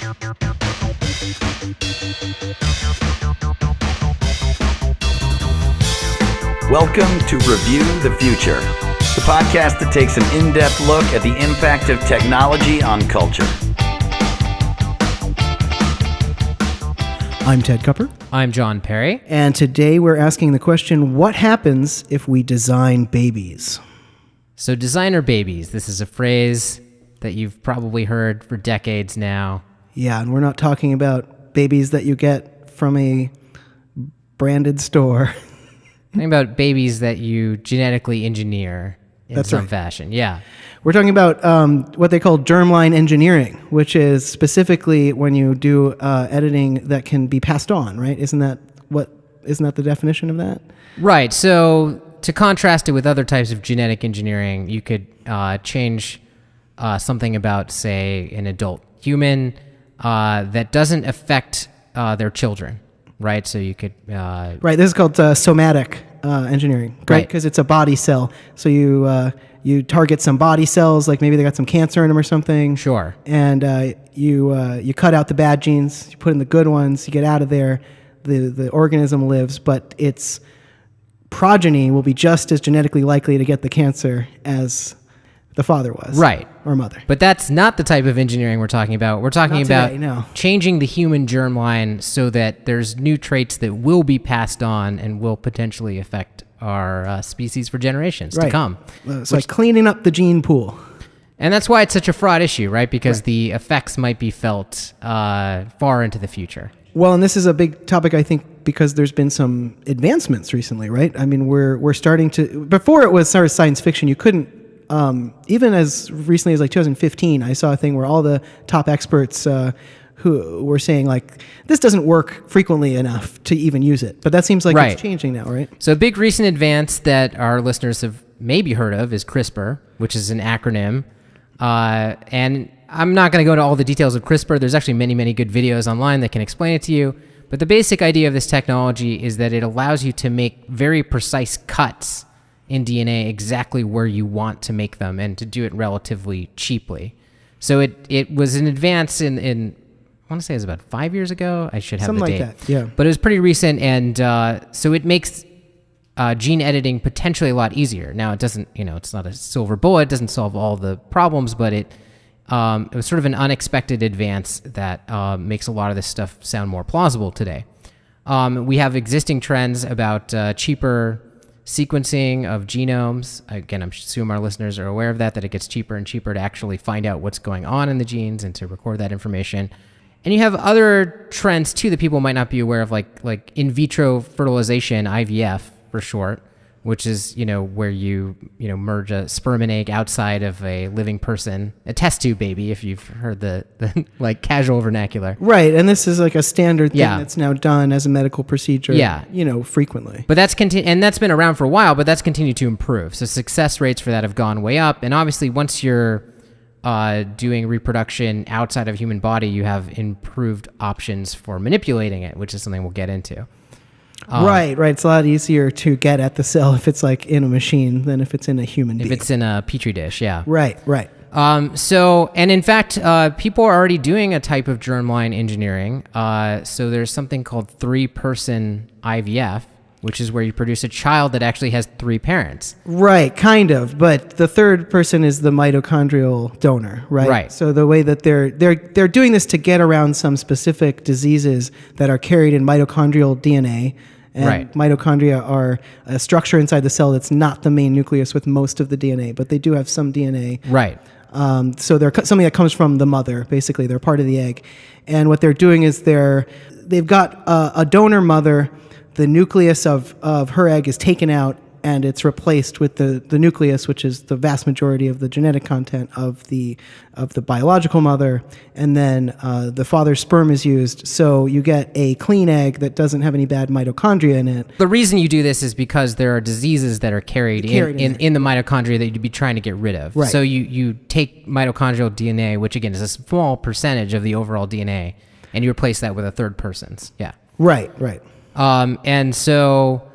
Welcome to Review the Future, the podcast that takes an in-depth look at the impact of technology on culture. I'm Ted Cupper. I'm John Perry. And today we're asking the question, what happens if we design babies? So designer babies, this is a phrase that you've probably heard for decades now. Yeah, and we're not talking about babies that you get from a branded store. Talking about babies that you genetically engineer in That's some right. fashion. Yeah. We're talking about what they call germline engineering, which is specifically when you do editing that can be passed on, right? Isn't that the definition of that? Right. So to contrast it with other types of genetic engineering, you could change something about, say, an adult human that doesn't affect their children. Right, so you could... Right, this is called somatic engineering, right? Because it's a body cell. So you target some body cells, like maybe they got some cancer in them or something. Sure. And you cut out the bad genes, you put in the good ones, you get out of there, the organism lives, but its progeny will be just as genetically likely to get the cancer as the father was. Right. Or mother. But that's not the type of engineering we're talking about. We're talking Not about today, no. changing the human germline so that there's new traits that will be passed on and will potentially affect our species for generations to come. It's like cleaning up the gene pool. And that's why it's such a fraught issue, right? Because the effects might be felt far into the future. Well, and this is a big topic, I think, because there's been some advancements recently, right? I mean, we're starting to... Before it was sort of science fiction, you couldn't... even as recently as like 2015, I saw a thing where all the top experts who were saying like, this doesn't work frequently enough to even use it. But that seems like it's changing now, right? So a big recent advance that our listeners have maybe heard of is CRISPR, which is an acronym. And I'm not going to go into all the details of CRISPR. There's actually many, many good videos online that can explain it to you. But the basic idea of this technology is that it allows you to make very precise cuts in DNA exactly where you want to make them and to do it relatively cheaply. So it was an advance in I want to say it was about 5 years ago. I should have Something the date. like that, yeah. But it was pretty recent, and so it makes gene editing potentially a lot easier. Now, it doesn't, it's not a silver bullet, it doesn't solve all the problems, but it was sort of an unexpected advance that makes a lot of this stuff sound more plausible today. We have existing trends about cheaper sequencing of genomes. Again, I'm assuming our listeners are aware of that it gets cheaper and cheaper to actually find out what's going on in the genes and to record that information. And you have other trends too that people might not be aware of, like in vitro fertilization, IVF for short, which is, where you merge a sperm and egg outside of a living person, a test tube baby, if you've heard the like casual vernacular. Right, and this is like a standard thing that's now done as a medical procedure, frequently. But that's and that's been around for a while, but that's continued to improve. So success rates for that have gone way up. And obviously once you're doing reproduction outside of a human body, you have improved options for manipulating it, which is something we'll get into. Right. It's a lot easier to get at the cell if it's like in a machine than if it's in a human being. If it's in a petri dish, yeah. Right. And in fact, people are already doing a type of germline engineering. So there's something called Person Ivf, which is where you produce a child that actually has three parents. Right, kind of. But the third person is the mitochondrial donor, right? Right. So the way that they're doing this to get around some specific diseases that are carried in mitochondrial DNA. And mitochondria are a structure inside the cell that's not the main nucleus with most of the DNA, but they do have some DNA. Right. So they're something that comes from the mother, basically. They're part of the egg. And what they're doing is they've got a donor mother. The nucleus of her egg is taken out, and it's replaced with the nucleus, which is the vast majority of the genetic content of the biological mother, and then the father's sperm is used. So you get a clean egg that doesn't have any bad mitochondria in it. The reason you do this is because there are diseases that are carried in the mitochondria that you'd be trying to get rid of. Right. So you take mitochondrial DNA, which again is a small percentage of the overall DNA, and you replace that with a third person's. Yeah. Right. And so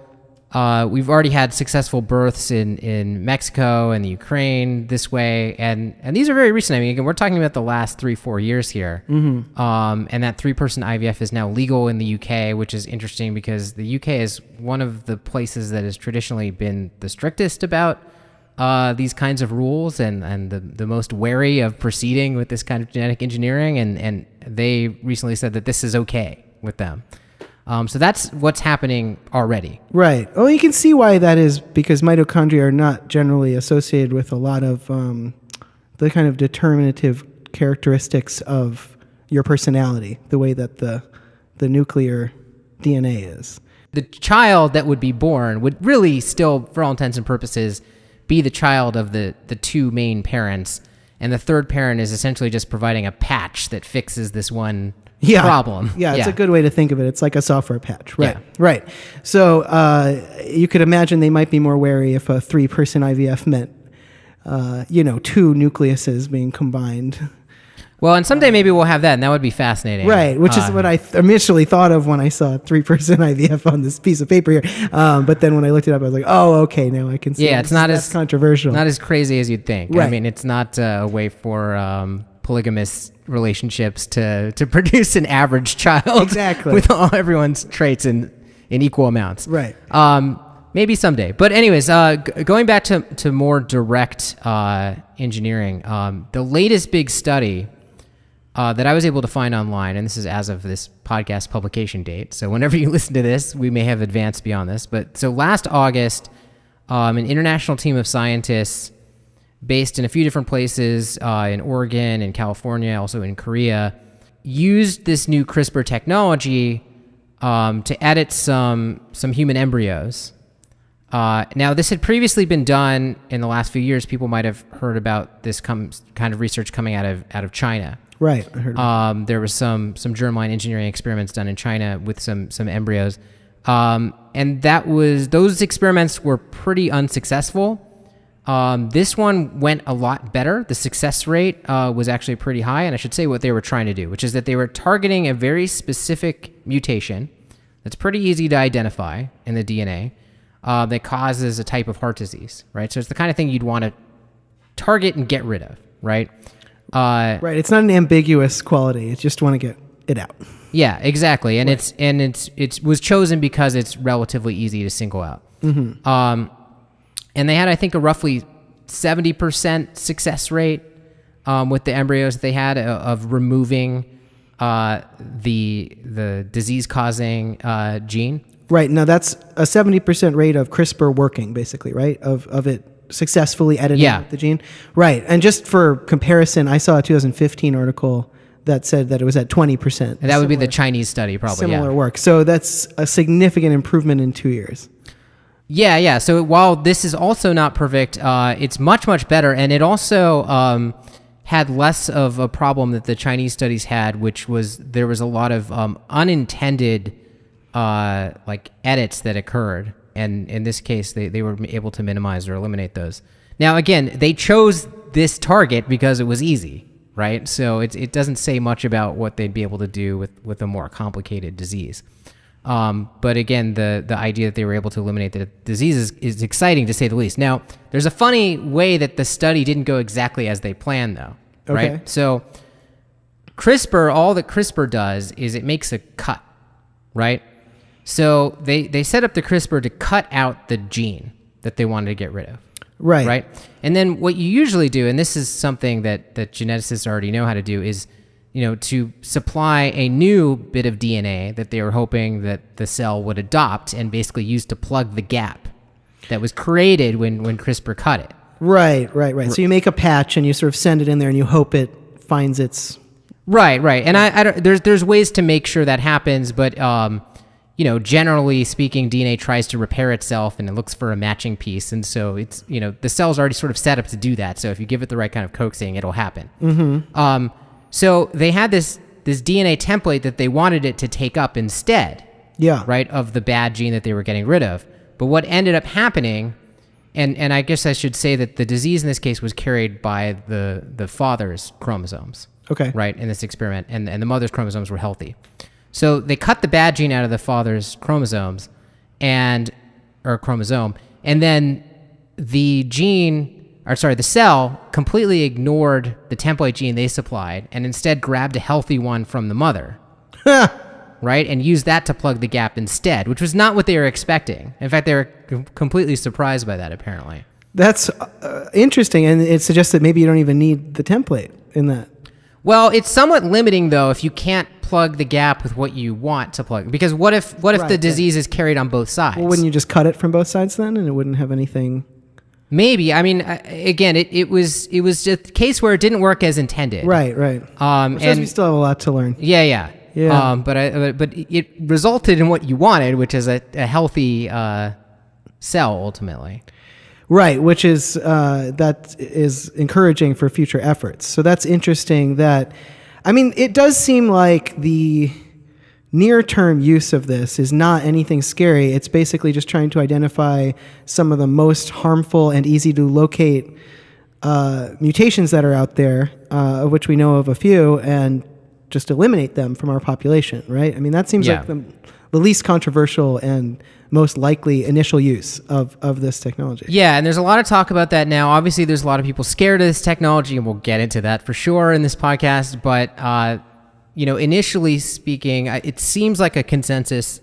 We've already had successful births in Mexico and the Ukraine this way, and these are very recent. I mean, again, we're talking about the last 3-4 years here. And that 3-person IVF is now legal in the UK, which is interesting because the UK is one of the places that has traditionally been the strictest about these kinds of rules and the most wary of proceeding with this kind of genetic engineering, and they recently said that this is okay with them. So that's what's happening already. Right. Well, you can see why that is, because mitochondria are not generally associated with a lot of the kind of determinative characteristics of your personality, the way that the nuclear DNA is. The child that would be born would really still, for all intents and purposes, be the child of the two main parents, and the third parent is essentially just providing a patch that fixes this one problem. Yeah, it's a good way to think of it. It's like a software patch. Right. Yeah. Right. So you could imagine they might be more wary if a 3-person IVF meant, 2 nucleuses being combined. Well, and someday maybe we'll have that, and that would be fascinating. Right, which is what I initially thought of when I saw 3-person IVF on this piece of paper here. But then when I looked it up, I was like, oh, okay, now I can see. Yeah, it's not as controversial. Not as crazy as you'd think. Right. I mean, it's not a way for polygamous relationships to produce an average child. Exactly. With all everyone's traits in equal amounts. Right. Maybe someday. But anyways, going back to more direct engineering, the latest big study that I was able to find online, and this is as of this podcast publication date, so whenever you listen to this, we may have advanced beyond this. But so last August, an international team of scientists based in a few different places in Oregon and California, also in Korea, used this new CRISPR technology to edit some human embryos. Now, this had previously been done in the last few years. People might have heard about this kind of research coming out of China. Right, I heard. There was some germline engineering experiments done in China with some embryos, and those experiments were pretty unsuccessful. This one went a lot better. The success rate was actually pretty high, and I should say what they were trying to do, which is that they were targeting a very specific mutation that's pretty easy to identify in the DNA that causes a type of heart disease, right? So it's the kind of thing you'd want to target and get rid of, right? Right. It's not an ambiguous quality. You just want to get it out. Yeah, exactly. And it was chosen because it's relatively easy to single out. Mm-hmm. And they had, I think, a roughly 70% success rate with the embryos that they had of removing the disease-causing gene. Right. Now that's a 70% rate of CRISPR working, basically, right? Of it successfully editing the gene. Right. And just for comparison, I saw a 2015 article that said that it was at 20%. And that would be the Chinese study, probably. Similar work. So that's a significant improvement in 2 years. Yeah. So while this is also not perfect, it's much, much better. And it also had less of a problem that the Chinese studies had, which was there was a lot of unintended edits that occurred. And in this case, they were able to minimize or eliminate those. Now, again, they chose this target because it was easy, right? So it doesn't say much about what they'd be able to do with a more complicated disease. But again, the idea that they were able to eliminate the disease is exciting, to say the least. Now, there's a funny way that the study didn't go exactly as they planned, though, right? Okay. So CRISPR, all that CRISPR does is it makes a cut, right? So they set up the CRISPR to cut out the gene that they wanted to get rid of. Right. Right. And then what you usually do, and this is something that geneticists already know how to do, is, to supply a new bit of DNA that they were hoping that the cell would adopt and basically use to plug the gap that was created when CRISPR cut it. Right. So you make a patch and you sort of send it in there and you hope it finds its... Right. And I don't, there's ways to make sure that happens, but generally speaking, DNA tries to repair itself and it looks for a matching piece. And so it's, the cell's already sort of set up to do that. So if you give it the right kind of coaxing, it'll happen. Mm-hmm. So they had this DNA template that they wanted it to take up instead. Yeah. Right. Of the bad gene that they were getting rid of. But what ended up happening, and I guess I should say that the disease in this case was carried by the father's chromosomes. Okay. Right. In this experiment. And the mother's chromosomes were healthy. So they cut the bad gene out of the father's chromosomes, and or chromosome, and then the cell completely ignored the template gene they supplied and instead grabbed a healthy one from the mother. Right? And used that to plug the gap instead, which was not what they were expecting. In fact, they were completely surprised by that, apparently. That's interesting, and it suggests that maybe you don't even need the template in that. Well, it's somewhat limiting, though, if you can't plug the gap with what you want to plug. Because what if the disease is carried on both sides? Well, wouldn't you just cut it from both sides then, and it wouldn't have anything? Maybe. I mean, again, it was just a case where it didn't work as intended. Right. And we still have a lot to learn. Yeah. But it resulted in what you wanted, which is a healthy cell ultimately. Right, which is that is encouraging for future efforts. So that's interesting. It does seem like the near-term use of this is not anything scary. It's basically just trying to identify some of the most harmful and easy to locate mutations that are out there, of which we know of a few, and just eliminate them from our population, right? I mean, that seems like the least controversial and most likely initial use of this technology. Yeah, and there's a lot of talk about that now. Obviously, there's a lot of people scared of this technology, and we'll get into that for sure in this podcast. But, initially speaking, it seems like a consensus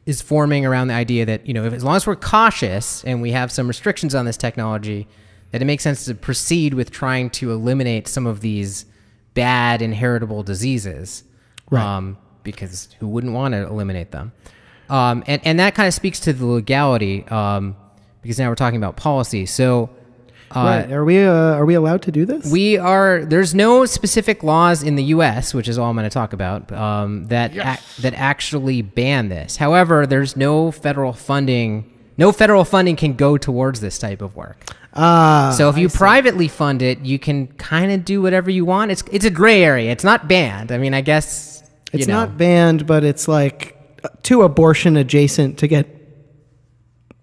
is forming around the idea that, as long as we're cautious and we have some restrictions on this technology, that it makes sense to proceed with trying to eliminate some of these bad inheritable diseases, right? Because who wouldn't want to eliminate them? And that kind of speaks to the legality, because now we're talking about policy. So, right. Are we allowed to do this? We are. There's no specific laws in the U.S., which is all I'm going to talk about, that actually ban this. However, there's no federal funding. No federal funding can go towards this type of work. So if you privately fund it, you can kind of do whatever you want. It's a gray area. It's not banned. I mean, I guess it's not banned, but it's like too abortion adjacent to get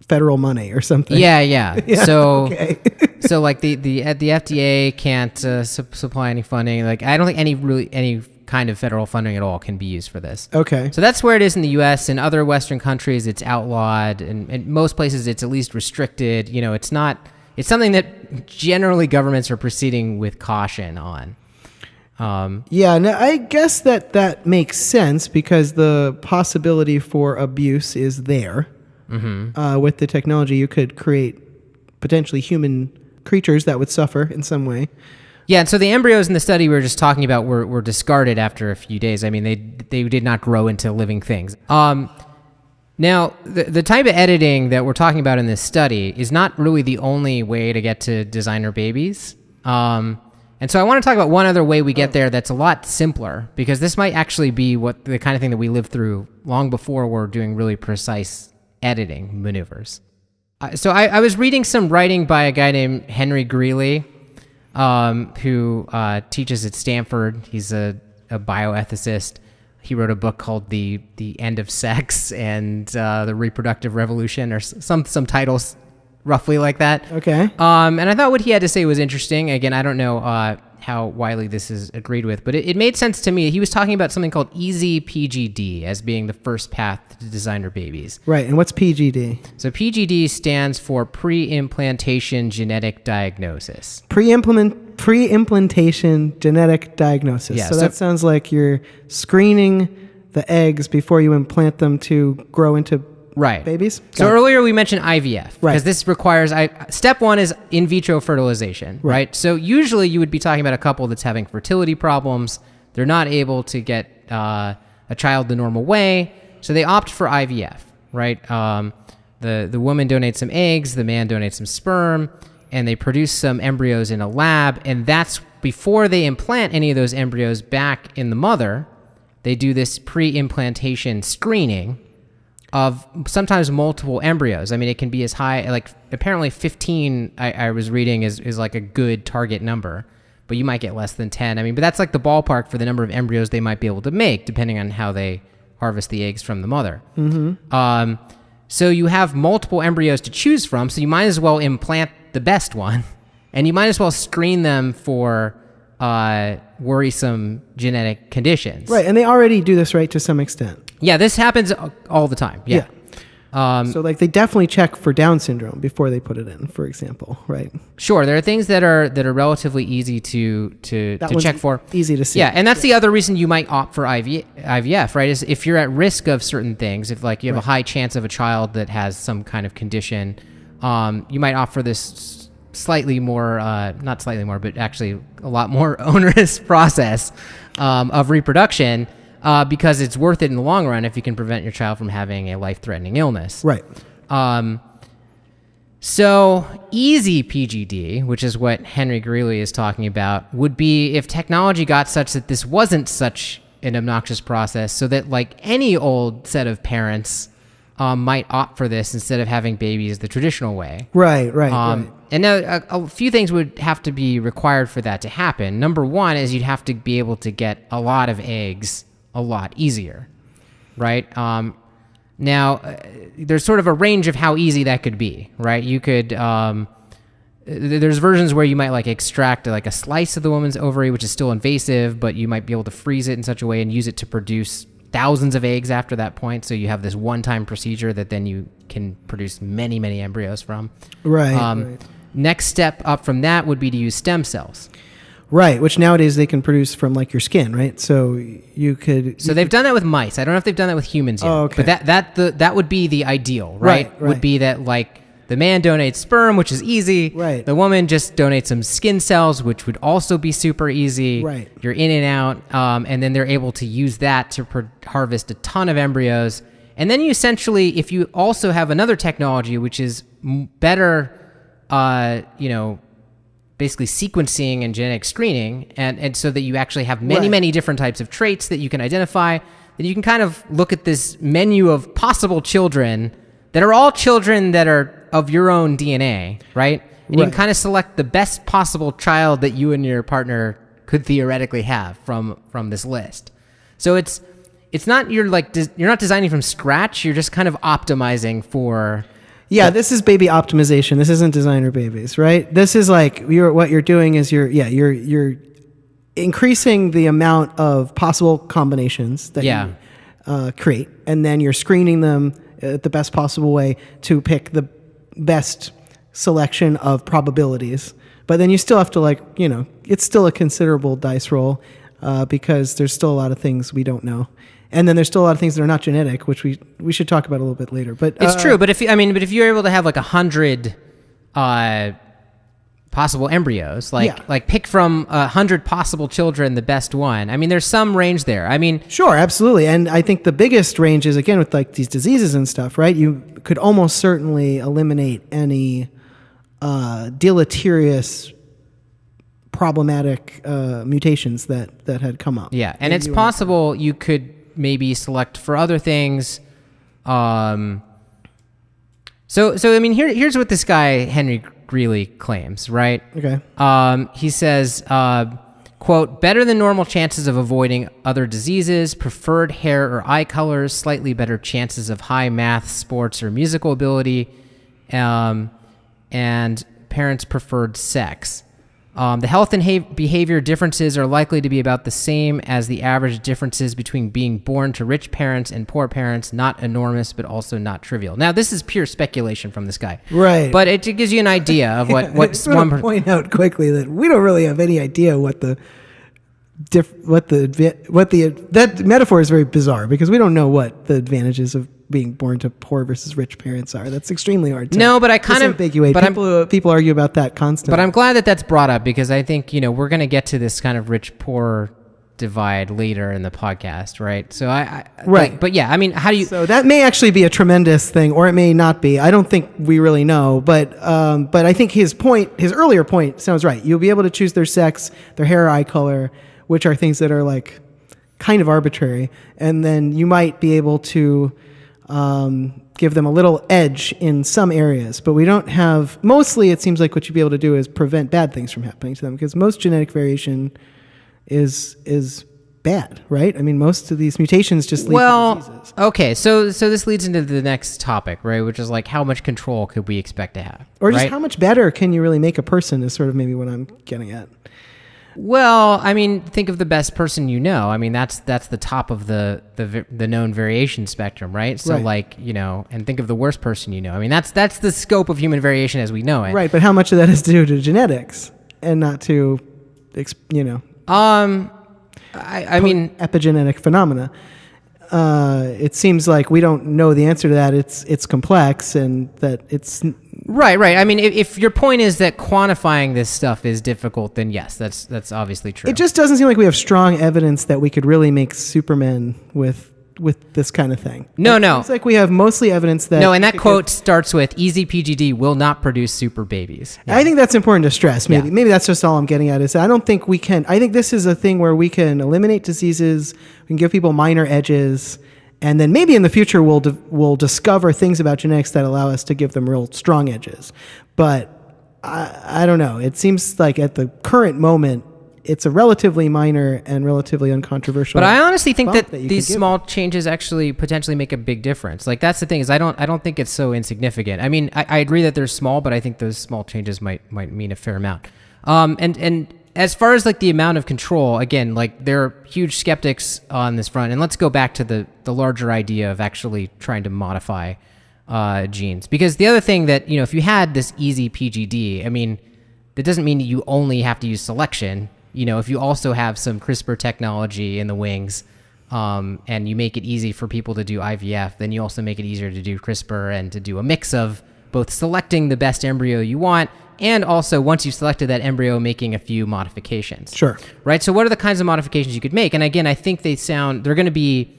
federal money or something. Yeah. So, okay. So like the FDA can't supply any funding. Like I don't think any kind of federal funding at all can be used for this. Okay. So that's where it is in the U.S. In other Western countries, it's outlawed, and in most places, it's at least restricted. It's not. It's something that generally governments are proceeding with caution on. I guess that makes sense because the possibility for abuse is there. Mm-hmm. With the technology, you could create potentially human creatures that would suffer in some way. Yeah, and so the embryos in the study we were just talking about were discarded after a few days. I mean, they did not grow into living things. Now, the type of editing that we're talking about in this study is not really the only way to get to designer babies. And so I want to talk about one other way we get there that's a lot simpler, because this might actually be the kind of thing that we lived through long before we're doing really precise editing maneuvers. So I was reading some writing by a guy named Henry Greeley, who teaches at Stanford. He's a bioethicist. He wrote a book called The End of Sex and the Reproductive Revolution, or some titles roughly like that. Okay. And I thought what he had to say was interesting. Again, I don't know how widely this is agreed with, but it made sense to me. He was talking about something called easy PGD as being the first path to designer babies. Right, and what's PGD? So PGD stands for pre-implantation genetic diagnosis. Pre-implantation genetic diagnosis. Yeah, so that sounds like you're screening the eggs before you implant them to grow into babies? So earlier we mentioned IVF, because this requires, step one is in vitro fertilization, right? So usually you would be talking about a couple that's having fertility problems. They're not able to get a child the normal way, so they opt for IVF, right? The woman donates some eggs, the man donates some sperm, and they produce some embryos in a lab, and that's before they implant any of those embryos back in the mother. They do this pre-implantation screening of sometimes multiple embryos. I mean, it can be as high, like apparently 15, I was reading, is like a good target number, but you might get less than 10. I mean, but that's like the ballpark for the number of embryos they might be able to make, depending on how they harvest the eggs from the mother. Mm-hmm. So you have multiple embryos to choose from, so you might as well implant the best one, and you might as well screen them for worrisome genetic conditions. Right, and they already do this, right, to some extent. Yeah, this happens all the time. Yeah. So like they definitely check for Down syndrome before they put it in, for example, right? Sure, there are things that are relatively easy to check for. Easy to see. Yeah, and that's the other reason you might opt for IVF, right? Is if you're at risk of certain things, if like you have a high chance of a child that has some kind of condition, you might opt for this slightly more, not slightly more, but actually a lot more onerous process of reproduction. Because it's worth it in the long run if you can prevent your child from having a life-threatening illness. Right. So easy PGD, which is what Henry Greeley is talking about, would be if technology got such that this wasn't such an obnoxious process, so that like any old set of parents might opt for this instead of having babies the traditional way. Right. And now a few things would have to be required for that to happen. Number one is you'd have to be able to get a lot of eggs a lot easier, right? Now, there's sort of a range of how easy that could be, right? You could, there's versions where you might like extract like a slice of the woman's ovary, which is still invasive, but you might be able to freeze it in such a way and use it to produce thousands of eggs after that point. So you have this one-time procedure that then you can produce many, many embryos from. Right. Next step up from that would be to use stem cells. Right, which nowadays they can produce from like your skin, right? So you could. So they've done that with mice. I don't know if they've done that with humans yet. Oh, okay. But that would be the ideal, right? Right. Would be that like the man donates sperm, which is easy. Right. The woman just donates some skin cells, which would also be super easy. Right. You're in and out, and then they're able to use that to harvest a ton of embryos. And then you essentially, if you also have another technology, which is better, basically sequencing and genetic screening, and so that you actually have many different types of traits that you can identify, then you can kind of look at this menu of possible children that are all children that are of your own DNA, right? And you can kind of select the best possible child that you and your partner could theoretically have from this list. So it's not, you're not designing from scratch, you're just kind of optimizing for... Yeah, this is baby optimization. This isn't designer babies, right? This is like what you're doing is you're increasing the amount of possible combinations that you create, and then you're screening them the best possible way to pick the best selection of probabilities. But then you still have to it's still a considerable dice roll because there's still a lot of things we don't know. And then there's still a lot of things that are not genetic, which we should talk about a little bit later. But it's true. But if you're able to have like 100 possible embryos, like pick from 100 possible children the best one. I mean, there's some range there. I mean, sure, absolutely. And I think the biggest range is again with like these diseases and stuff, right? You could almost certainly eliminate any deleterious, problematic mutations that had come up. Yeah, and it's possible you could maybe select for other things. So I mean, here's what this guy Henry Greeley claims, right? Okay. He says, quote, better than normal chances of avoiding other diseases, preferred hair or eye colors, slightly better chances of high math, sports, or musical ability, and parents' preferred sex. The health and behavior differences are likely to be about the same as the average differences between being born to rich parents and poor parents, not enormous, but also not trivial. Now, this is pure speculation from this guy. Right. But it gives you an idea of what I just want to point out quickly that we don't really have any idea that metaphor is very bizarre because we don't know what the advantages of being born to poor versus rich parents are. That's extremely hard to disambiguate. People argue about that constantly. But I'm glad that that's brought up because I think, we're going to get to this kind of rich-poor divide later in the podcast, right? So right. But yeah, I mean, how do you... So that may actually be a tremendous thing, or it may not be. I don't think we really know, but I think his earlier point sounds right. You'll be able to choose their sex, their hair or eye color, which are things that are like kind of arbitrary. And then you might be able to give them a little edge in some areas, but we don't have, mostly it seems like what you'd be able to do is prevent bad things from happening to them because most genetic variation is bad, right? I mean, most of these mutations just lead to diseases. Okay, so this leads into the next topic, right, which is like how much control could we expect to have? Or just right? how much better can you really make a person is sort of maybe what I'm getting at. Well, I mean, think of the best person you know. I mean, that's the top of the known variation spectrum, right? So, Right. like, and think of the worst person you know. I mean, that's the scope of human variation as we know it. Right, but how much of that is due to genetics and not to, I mean, epigenetic phenomena? It seems like we don't know the answer to that. It's complex, and that it's right. I mean, if your point is that quantifying this stuff is difficult, then yes, that's obviously true. It just doesn't seem like we have strong evidence that we could really make Superman with this kind of thing. No. It's like we have mostly evidence that... No, and that quote starts with, easy PGD will not produce super babies. Yeah. I think that's important to stress. Maybe that's just all I'm getting at, is I don't think we can... I think this is a thing where we can eliminate diseases, we can give people minor edges, and then maybe in the future we'll discover things about genetics that allow us to give them real strong edges. But I don't know. It seems like at the current moment, it's a relatively minor and relatively uncontroversial. But I honestly think that you these can give small changes actually potentially make a big difference. Like, that's the thing, is I don't think it's so insignificant. I mean, I agree that they're small, but I think those small changes might mean a fair amount. And as far as like the amount of control, again, like, there are huge skeptics on this front. And let's go back to the larger idea of actually trying to modify genes. Because the other thing that, if you had this easy PGD, I mean, that doesn't mean that you only have to use selection. If you also have some CRISPR technology in the wings, and you make it easy for people to do IVF, then you also make it easier to do CRISPR and to do a mix of both selecting the best embryo you want, and also, once you've selected that embryo, making a few modifications. Sure. Right? So what are the kinds of modifications you could make? And again, I think they're going to be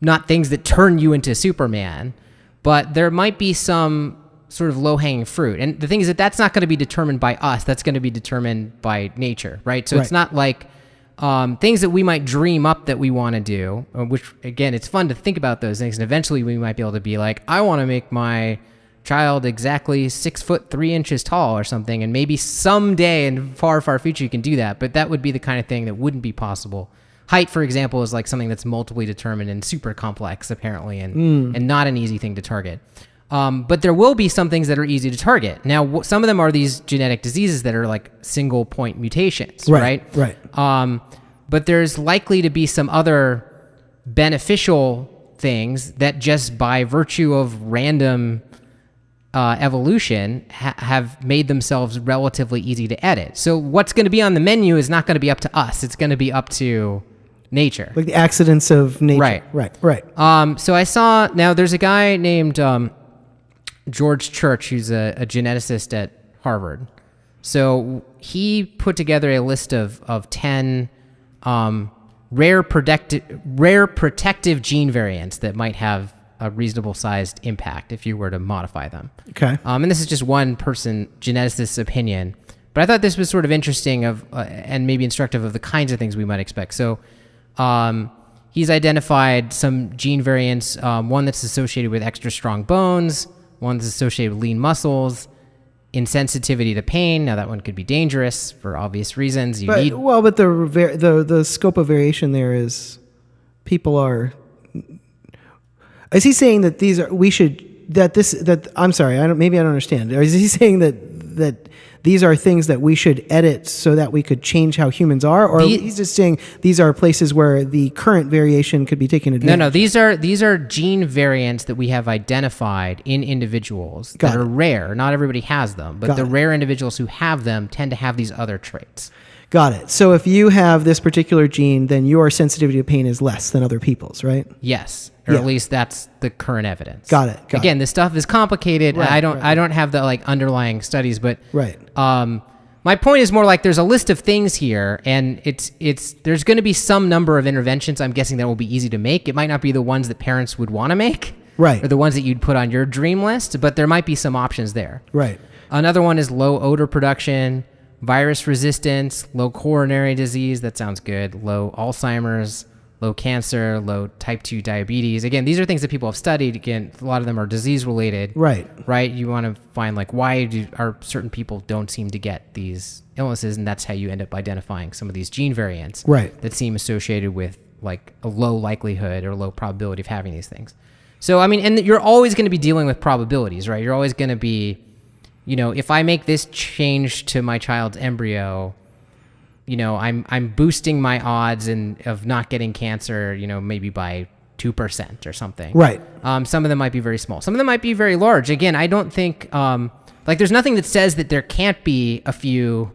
not things that turn you into Superman, but there might be some sort of low-hanging fruit. And the thing is that's not going to be determined by us. That's going to be determined by nature, right? So It's not like things that we might dream up that we want to do, which, again, it's fun to think about those things. And eventually we might be able to be like, I want to make my child exactly 6'3" tall or something. And maybe someday in far, far future you can do that. But that would be the kind of thing that wouldn't be possible. Height, for example, is like something that's multiply determined and super complex, apparently, and not an easy thing to target. But there will be some things that are easy to target. Now, some of them are these genetic diseases that are like single point mutations, right? Right. But there's likely to be some other beneficial things that just by virtue of random evolution have made themselves relatively easy to edit. So what's going to be on the menu is not going to be up to us. It's going to be up to nature. Like the accidents of nature. Right. So I saw, now there's a guy named George Church, who's a geneticist at Harvard. So he put together a list of 10 rare protective gene variants that might have a reasonable sized impact if you were to modify them. Okay. And this is just one person geneticist's opinion, but I thought this was sort of interesting and maybe instructive of the kinds of things we might expect. So he's identified some gene variants, one that's associated with extra strong bones, one that's associated with lean muscles, insensitivity to pain. Now that one could be dangerous for obvious reasons. But the scope of variation there is people are. Is he saying that I'm sorry, maybe I don't understand. Or is he saying that these are things that we should edit so that we could change how humans are? Or he's just saying these are places where the current variation could be taken advantage of? No, these are gene variants that we have identified in individuals that are rare. Not everybody has them, but the rare individuals who have them tend to have these other traits. Got it. So if you have this particular gene, then your sensitivity to pain is less than other people's, right? Yes. Or at least that's the current evidence. Got it. Again, this stuff is complicated. Right, I don't have the like underlying studies, but my point is more like there's a list of things here, and there's going to be some number of interventions. I'm guessing that will be easy to make. It might not be the ones that parents would want to make, right, or the ones that you'd put on your dream list, but there might be some options there. Right. Another one is low odor production, virus resistance, low coronary disease. That sounds good. Low Alzheimer's, low cancer, low type 2 diabetes. Again, these are things that people have studied. Again, a lot of them are disease related. Right. You want to find like are certain people don't seem to get these illnesses, and that's how you end up identifying some of these gene variants that seem associated with like a low likelihood or low probability of having these things. So, I mean, and you're always going to be dealing with probabilities, right? You're always going to be, if I make this change to my child's embryo, I'm boosting my odds of not getting cancer, maybe by 2% or something. Right. Some of them might be very small. Some of them might be very large. Again, I don't think, there's nothing that says that there can't be a few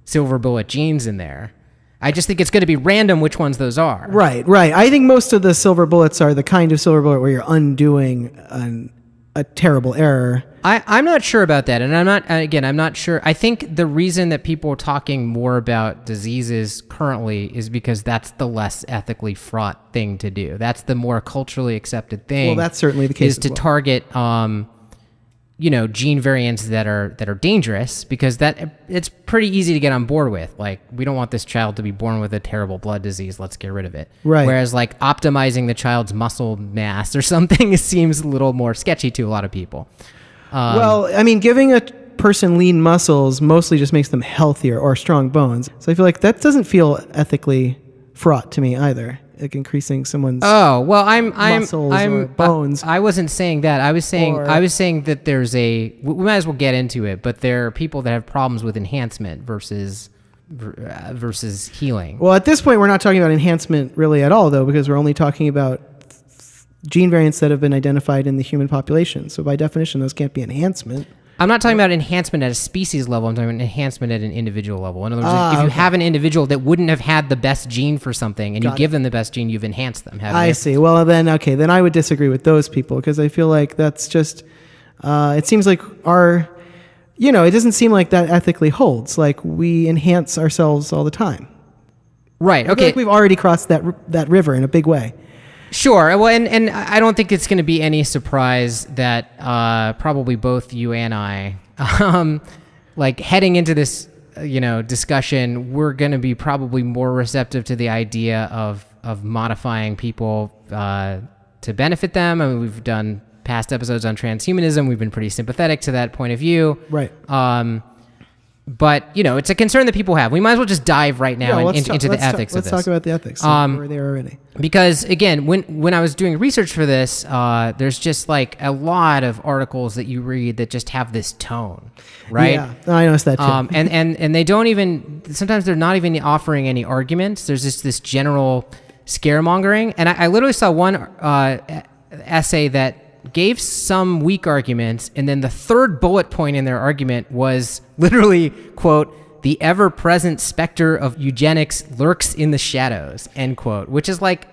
silver bullet genes in there. I just think it's going to be random which ones those are. Right. I think most of the silver bullets are the kind of silver bullet where you're undoing a terrible error. I'm not sure about that. And I'm not sure. I think the reason that people are talking more about diseases currently is because that's the less ethically fraught thing to do. That's the more culturally accepted thing. Well, that's certainly the case. Is to target, gene variants that are dangerous, because it's pretty easy to get on board with. Like, we don't want this child to be born with a terrible blood disease. Let's get rid of it. Right. Whereas like optimizing the child's muscle mass or something seems a little more sketchy to a lot of people. Giving a person lean muscles mostly just makes them healthier or strong bones. So I feel like that doesn't feel ethically fraught to me either. Like increasing someone's muscles or bones. I wasn't saying that. I was saying that we might as well get into it, but there are people that have problems with enhancement versus healing. Well, at this point, we're not talking about enhancement really at all, though, because we're only talking about gene variants that have been identified in the human population. So by definition, those can't be enhancement. I'm not talking about enhancement at a species level. I'm talking about enhancement at an individual level. In other words, if you have an individual that wouldn't have had the best gene for something and you give them the best gene, you've enhanced them. I see. Well, then I would disagree with those people, because I feel like that's just, it seems like it doesn't seem like that ethically holds. Like, we enhance ourselves all the time. Right. I feel like we've already crossed that river in a big way. Sure. Well, and I don't think it's going to be any surprise that probably both you and I, heading into this, discussion, we're going to be probably more receptive to the idea of modifying people to benefit them. I mean, we've done past episodes on transhumanism. We've been pretty sympathetic to that point of view. Right. But, it's a concern that people have. We might as well just dive right now into the ethics of this. Let's talk about the ethics. We're there already. Because, again, when I was doing research for this, there's just like a lot of articles that you read that just have this tone, right? Yeah, I noticed that too. And they don't even, sometimes they're not even offering any arguments. There's just this general scaremongering. And I literally saw one essay that gave some weak arguments, and then the third bullet point in their argument was literally, quote, "The ever-present specter of eugenics lurks in the shadows," end quote, which is like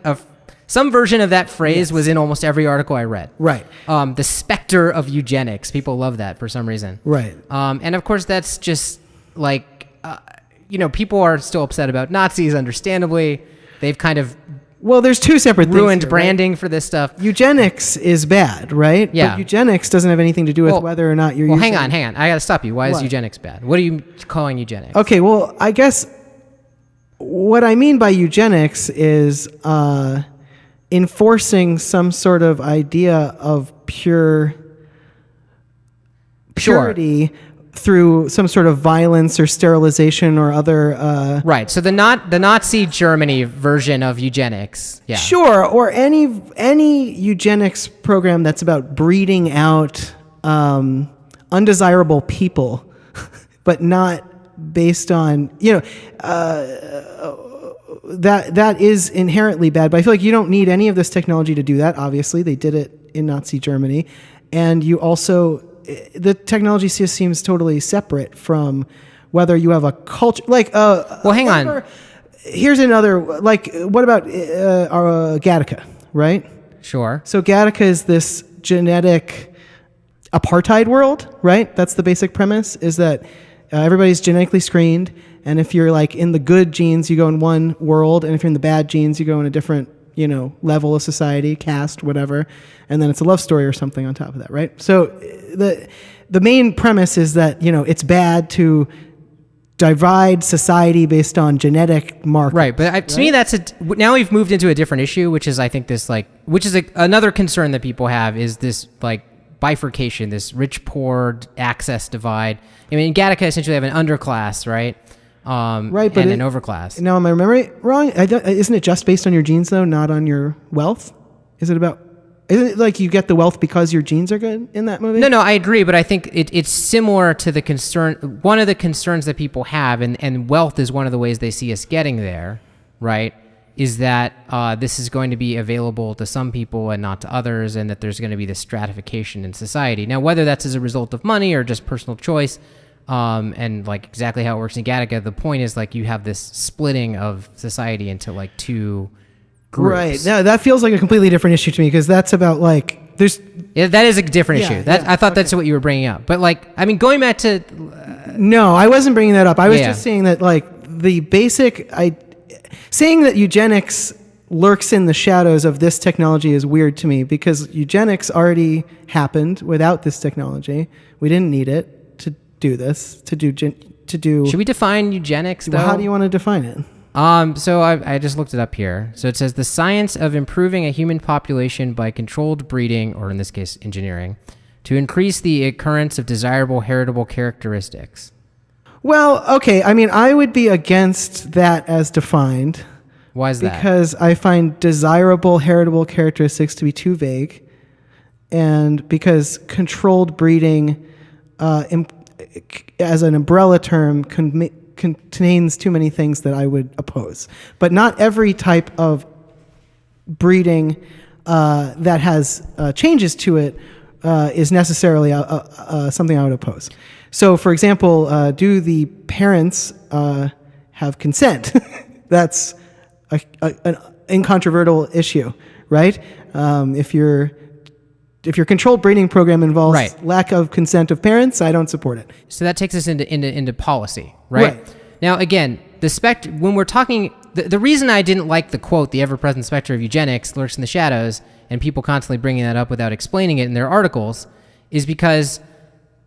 some version of that phrase was in almost every article I read. Right. The specter of eugenics. People love that for some reason. Right. And of course, that's just like, people are still upset about Nazis, understandably. They've kind of there's two separate things. Ruined branding for this stuff. Eugenics is bad, right? Yeah. But eugenics doesn't have anything to do with whether or not you're using... hang on. I got to stop you. Why is eugenics bad? What are you calling eugenics? Okay, well, I guess what I mean by eugenics is enforcing some sort of idea of purity through some sort of violence or sterilization or other... Right, so the Nazi Germany version of eugenics. Yeah. Sure, or any eugenics program that's about breeding out undesirable people, but not based on... that is inherently bad, but I feel like you don't need any of this technology to do that. Obviously, they did it in Nazi Germany. And you also... the technology just seems totally separate from whether you have a culture hang on. Here's another, what about Gattaca, right? Sure. So Gattaca is this genetic apartheid world, right? That's the basic premise, is that everybody's genetically screened, and if you're in the good genes, you go in one world, and if you're in the bad genes, you go in a different level of society, caste, whatever, and then it's a love story or something on top of that, right? So the main premise is that, it's bad to divide society based on genetic markers. Right, but to me, now we've moved into a different issue, which is, I think, this, which is another concern that people have, is this, bifurcation, this rich-poor access divide. I mean, in Gattaca, essentially, you have an underclass, right? Right, but and an overclass. Now, am I remembering it wrong? Isn't it just based on your genes, though, not on your wealth? Is it about... isn't it like you get the wealth because your genes are good in that movie? No, I agree, but I think it's similar to the concern. One of the concerns that people have, and wealth is one of the ways they see us getting there, right? Is that this is going to be available to some people and not to others, and that there's going to be this stratification in society. Now, whether that's as a result of money or just personal choice, and like exactly how it works in Gattaca, the point is like you have this splitting of society into like two groups. Right. No, that feels like a completely different issue to me because that's about like there's. Yeah, that is a different issue. I thought that's what you were bringing up, but like I mean, going back to. No, I wasn't bringing that up. I was just saying that like the basic. Saying that eugenics lurks in the shadows of this technology is weird to me because eugenics already happened without this technology. We didn't need it to do this, to do. Should we define eugenics, though? Well, how do you want to define it? So I just looked it up here. So it says the science of improving a human population by controlled breeding, or in this case, engineering, to increase the occurrence of desirable heritable characteristics. Well, okay. I mean, I would be against that as defined. Why is that? Because I find desirable heritable characteristics to be too vague, and because controlled breeding, as an umbrella term, contains too many things that I would oppose. But not every type of breeding that has changes to it is necessarily something I would oppose. So, for example, do the parents have consent? That's an incontrovertible issue, right? If your controlled breeding program involves lack of consent of parents, I don't support it. So that takes us into policy, right? Now, again, when we're talking, the reason I didn't like the quote, "The ever-present specter of eugenics lurks in the shadows," and people constantly bringing that up without explaining it in their articles, is because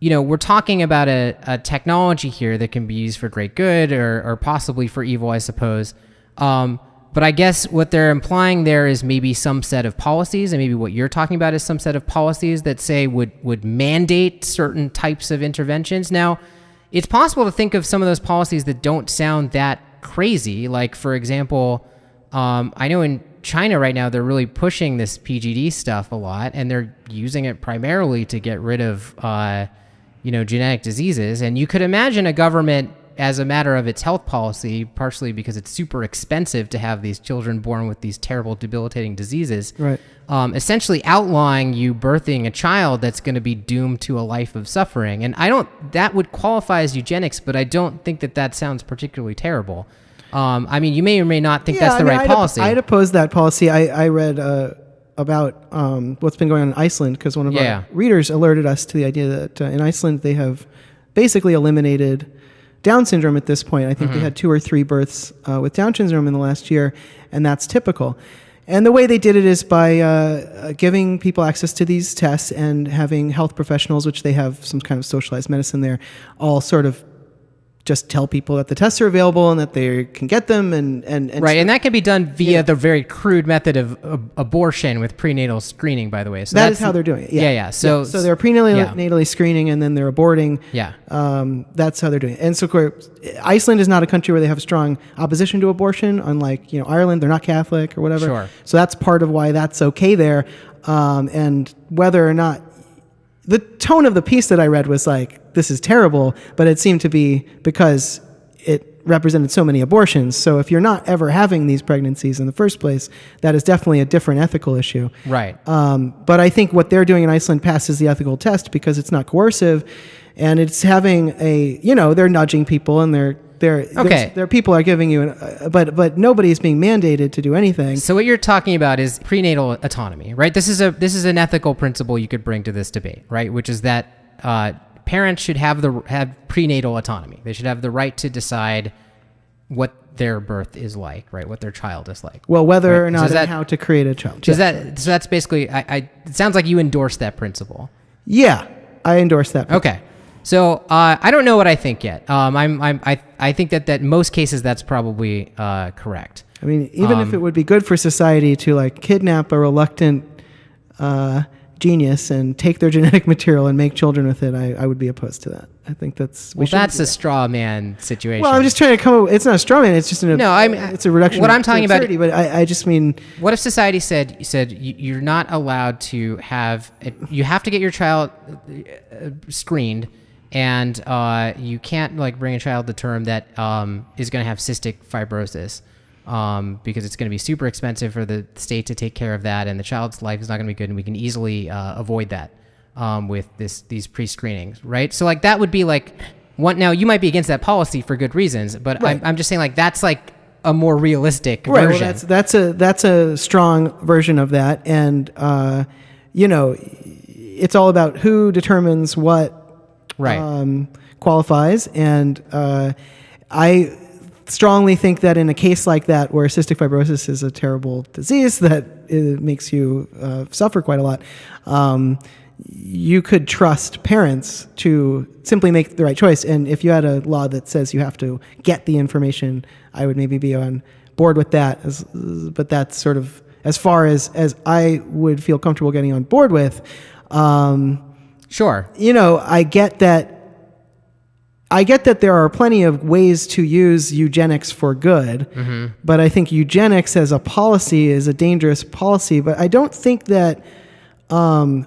we're talking about a technology here that can be used for great good or possibly for evil, I suppose. But I guess what they're implying there is maybe some set of policies, and maybe what you're talking about is some set of policies that say would mandate certain types of interventions. Now, it's possible to think of some of those policies that don't sound that crazy. Like, for example, I know in China right now, they're really pushing this PGD stuff a lot, and they're using it primarily to get rid of genetic diseases. And you could imagine a government, as a matter of its health policy, partially because it's super expensive to have these children born with these terrible, debilitating diseases, right? Essentially outlawing you birthing a child that's going to be doomed to a life of suffering. And that would qualify as eugenics, but I don't think that sounds particularly terrible. I mean, you may or may not think that's the right policy. I'd oppose that policy. I read about what's been going on in Iceland because one of our readers alerted us to the idea that in Iceland they have basically eliminated Down syndrome at this point. I think they had 2 or 3 births with Down syndrome in the last year, and that's typical. And the way they did it is by giving people access to these tests and having health professionals, which they have some kind of socialized medicine there, all sort of just tell people that the tests are available and that they can get them. And right, and that can be done via the very crude method of abortion with prenatal screening, by the way. So that is how they're doing it. Yeah. So they're prenatally screening and then they're aborting. Yeah. That's how they're doing it. And so Iceland is not a country where they have strong opposition to abortion, unlike Ireland. They're not Catholic or whatever. Sure. So that's part of why that's okay there. And whether or not the tone of the piece that I read was like, this is terrible, but it seemed to be because it represented so many abortions. So if you're not ever having these pregnancies in the first place, that is definitely a different ethical issue. Right. But I think what they're doing in Iceland passes the ethical test because it's not coercive, and it's having they're nudging people, and their people are giving you, but nobody is being mandated to do anything. So what you're talking about is prenatal autonomy, right? This is an ethical principle you could bring to this debate, right? Which is that parents should have prenatal autonomy. They should have the right to decide what their birth is like, right? What their child is like. Well, whether or not and how to create a child. So that's basically. It sounds like you endorse that principle. Yeah, I endorse that principle. Okay. So I don't know what I think yet. I think that most cases that's probably correct. I mean, even if it would be good for society to kidnap a reluctant genius and take their genetic material and make children with it, I would be opposed to that. I think that's... Well, that's a straw man situation. Well, I'm just trying to come up... It's not a straw man. It's just it's a reduction. What I'm talking about... But I just mean... What if society said you're not allowed to have... You have to get your child screened, and you can't like bring a child to term that is going to have cystic fibrosis, because it's going to be super expensive for the state to take care of that, and the child's life is not going to be good, and we can easily avoid that with these pre-screenings, right? So like that would be like one. Now you might be against that policy for good reasons, but right. I'm just saying like that's like a more realistic version. Well, that's a strong version of that, and it's all about who determines what qualifies, and I strongly think that in a case like that where cystic fibrosis is a terrible disease that it makes you suffer quite a lot, you could trust parents to simply make the right choice. And if you had a law that says you have to get the information, I would maybe be on board with that. But that's sort of as far as I would feel comfortable getting on board with. Sure. I get that there are plenty of ways to use eugenics for good, but I think eugenics as a policy is a dangerous policy. But I don't think that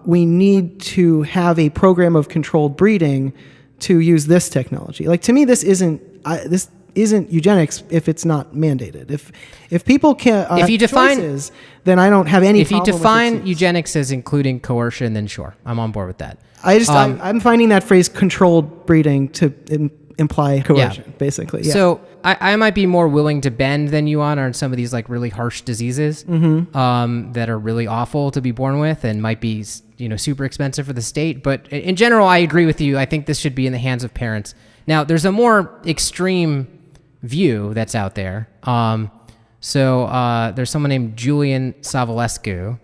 we need to have a program of controlled breeding to use this technology. Like, to me, this isn't eugenics if it's not mandated. If people can't have choices, then I don't have any problem with it. If you define eugenics as including coercion, then sure, I'm on board with that. I'm finding that phrase controlled breeding to imply coercion, basically. Yeah. So I might be more willing to bend than you on some of these like really harsh diseases that are really awful to be born with and might be super expensive for the state. But in general, I agree with you. I think this should be in the hands of parents. Now, there's a more extreme view that's out there. So there's someone named Julian Savulescu,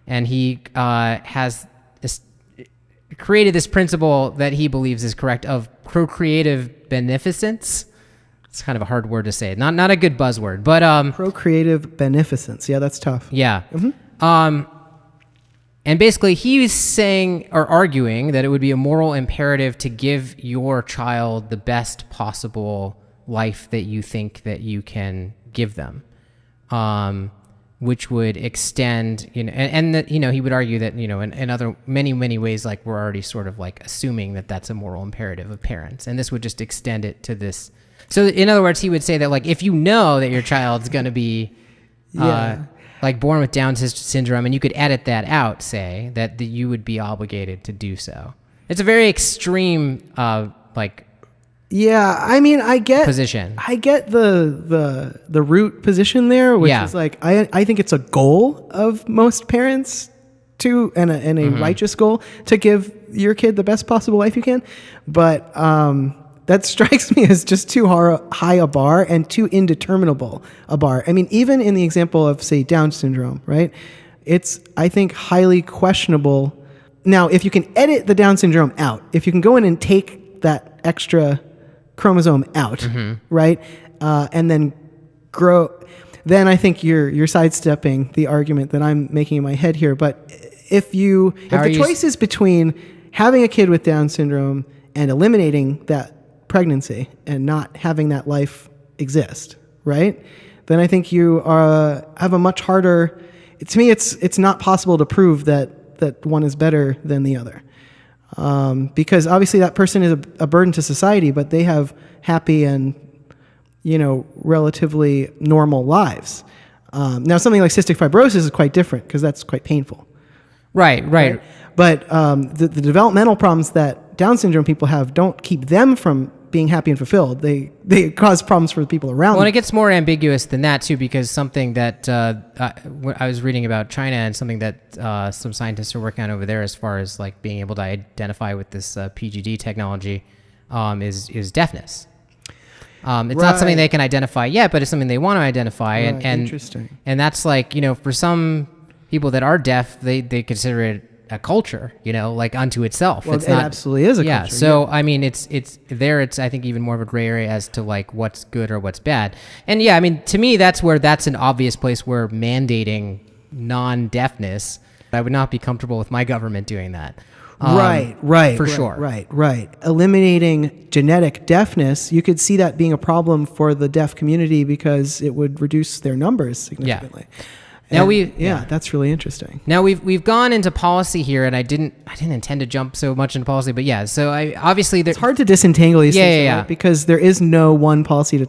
and he has created this principle that he believes is correct of procreative beneficence. It's kind of a hard word to say. Not a good buzzword, but procreative beneficence. Yeah, that's tough. Yeah. And basically he was saying or arguing that it would be a moral imperative to give your child the best possible life that you think that you can give them. Which would extend, he would argue that, in other many ways, like we're already sort of like assuming that that's a moral imperative of parents, and this would just extend it to this. So in other words, he would say that like if you know that your child's going to be like born with Down syndrome, and you could edit that out, say that you would be obligated to do so. It's a very extreme Yeah, I mean, I get position. I get the root position there, which is like I think it's a goal of most parents to and a righteous goal to give your kid the best possible life you can, but that strikes me as just too high a bar and too indeterminable a bar. I mean, even in the example of say Down syndrome, right? It's I think highly questionable. Now, if you can edit the Down syndrome out, if you can go in and take that extra chromosome out, right, and then grow, then I think you're sidestepping the argument that I'm making in my head here. But if the choice is between having a kid with Down syndrome and eliminating that pregnancy and not having that life exist, right, then I think you have a much harder. To me, it's not possible to prove that one is better than the other. Because obviously that person is a burden to society, but they have happy and, relatively normal lives. Now, something like cystic fibrosis is quite different because that's quite painful. Right. But the developmental problems that Down syndrome people have don't keep them from being happy and fulfilled. They cause problems for the people around them. Well, it gets more ambiguous than that, too, because something that I was reading about China and something that some scientists are working on over there as far as like being able to identify with this PGD technology is deafness. It's not something they can identify yet, but it's something they want to identify. Right. And Interesting. And that's like, for some people that are deaf, they consider it a culture, like unto itself. Well, it absolutely is a culture. Yeah. So, I mean, it's I think even more of a gray area as to like what's good or what's bad. And yeah, I mean, to me, that's an obvious place where mandating non-deafness, I would not be comfortable with my government doing that. For sure. Right. Eliminating genetic deafness, you could see that being a problem for the deaf community because it would reduce their numbers significantly. Now that's really interesting. Now we've gone into policy here, and I didn't intend to jump so much into policy, but yeah. So obviously it's hard to disentangle these things, right? Because there is no one policy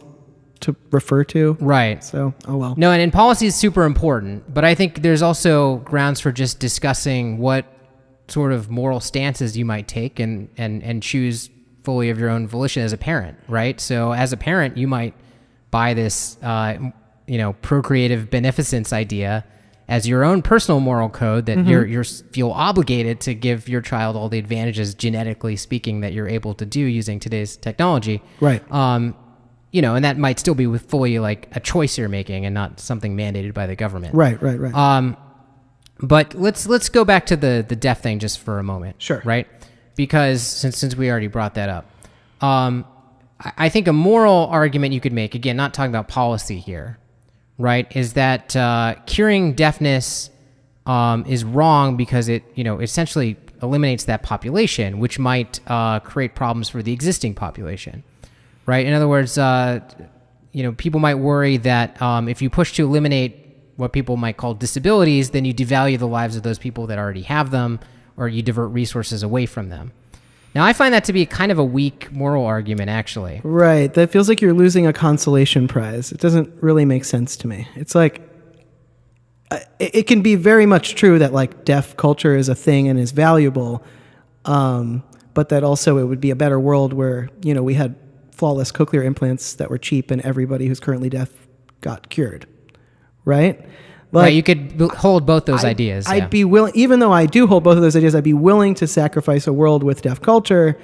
to refer to. Right. So, oh well. No, and policy is super important, but I think there's also grounds for just discussing what sort of moral stances you might take and choose fully of your own volition as a parent, right? So as a parent, you might buy this, procreative beneficence idea as your own personal moral code that you feel obligated to give your child all the advantages, genetically speaking, that you're able to do using today's technology. Right. And that might still be fully like a choice you're making and not something mandated by the government. Right. But let's go back to the deaf thing just for a moment. Sure. Right? Because since we already brought that up, I think a moral argument you could make, again, not talking about policy here, right, is that curing deafness is wrong because it, essentially eliminates that population, which might create problems for the existing population. Right. In other words, people might worry that if you push to eliminate what people might call disabilities, then you devalue the lives of those people that already have them, or you divert resources away from them. Now, I find that to be kind of a weak moral argument, actually. Right. That feels like you're losing a consolation prize. It doesn't really make sense to me. It's like, it can be very much true that like deaf culture is a thing and is valuable, but that also it would be a better world where, we had flawless cochlear implants that were cheap and everybody who's currently deaf got cured, right? Right, you could hold both those ideas. I'd be willing, even though I do hold both of those ideas, I'd be willing to sacrifice a world with deaf culture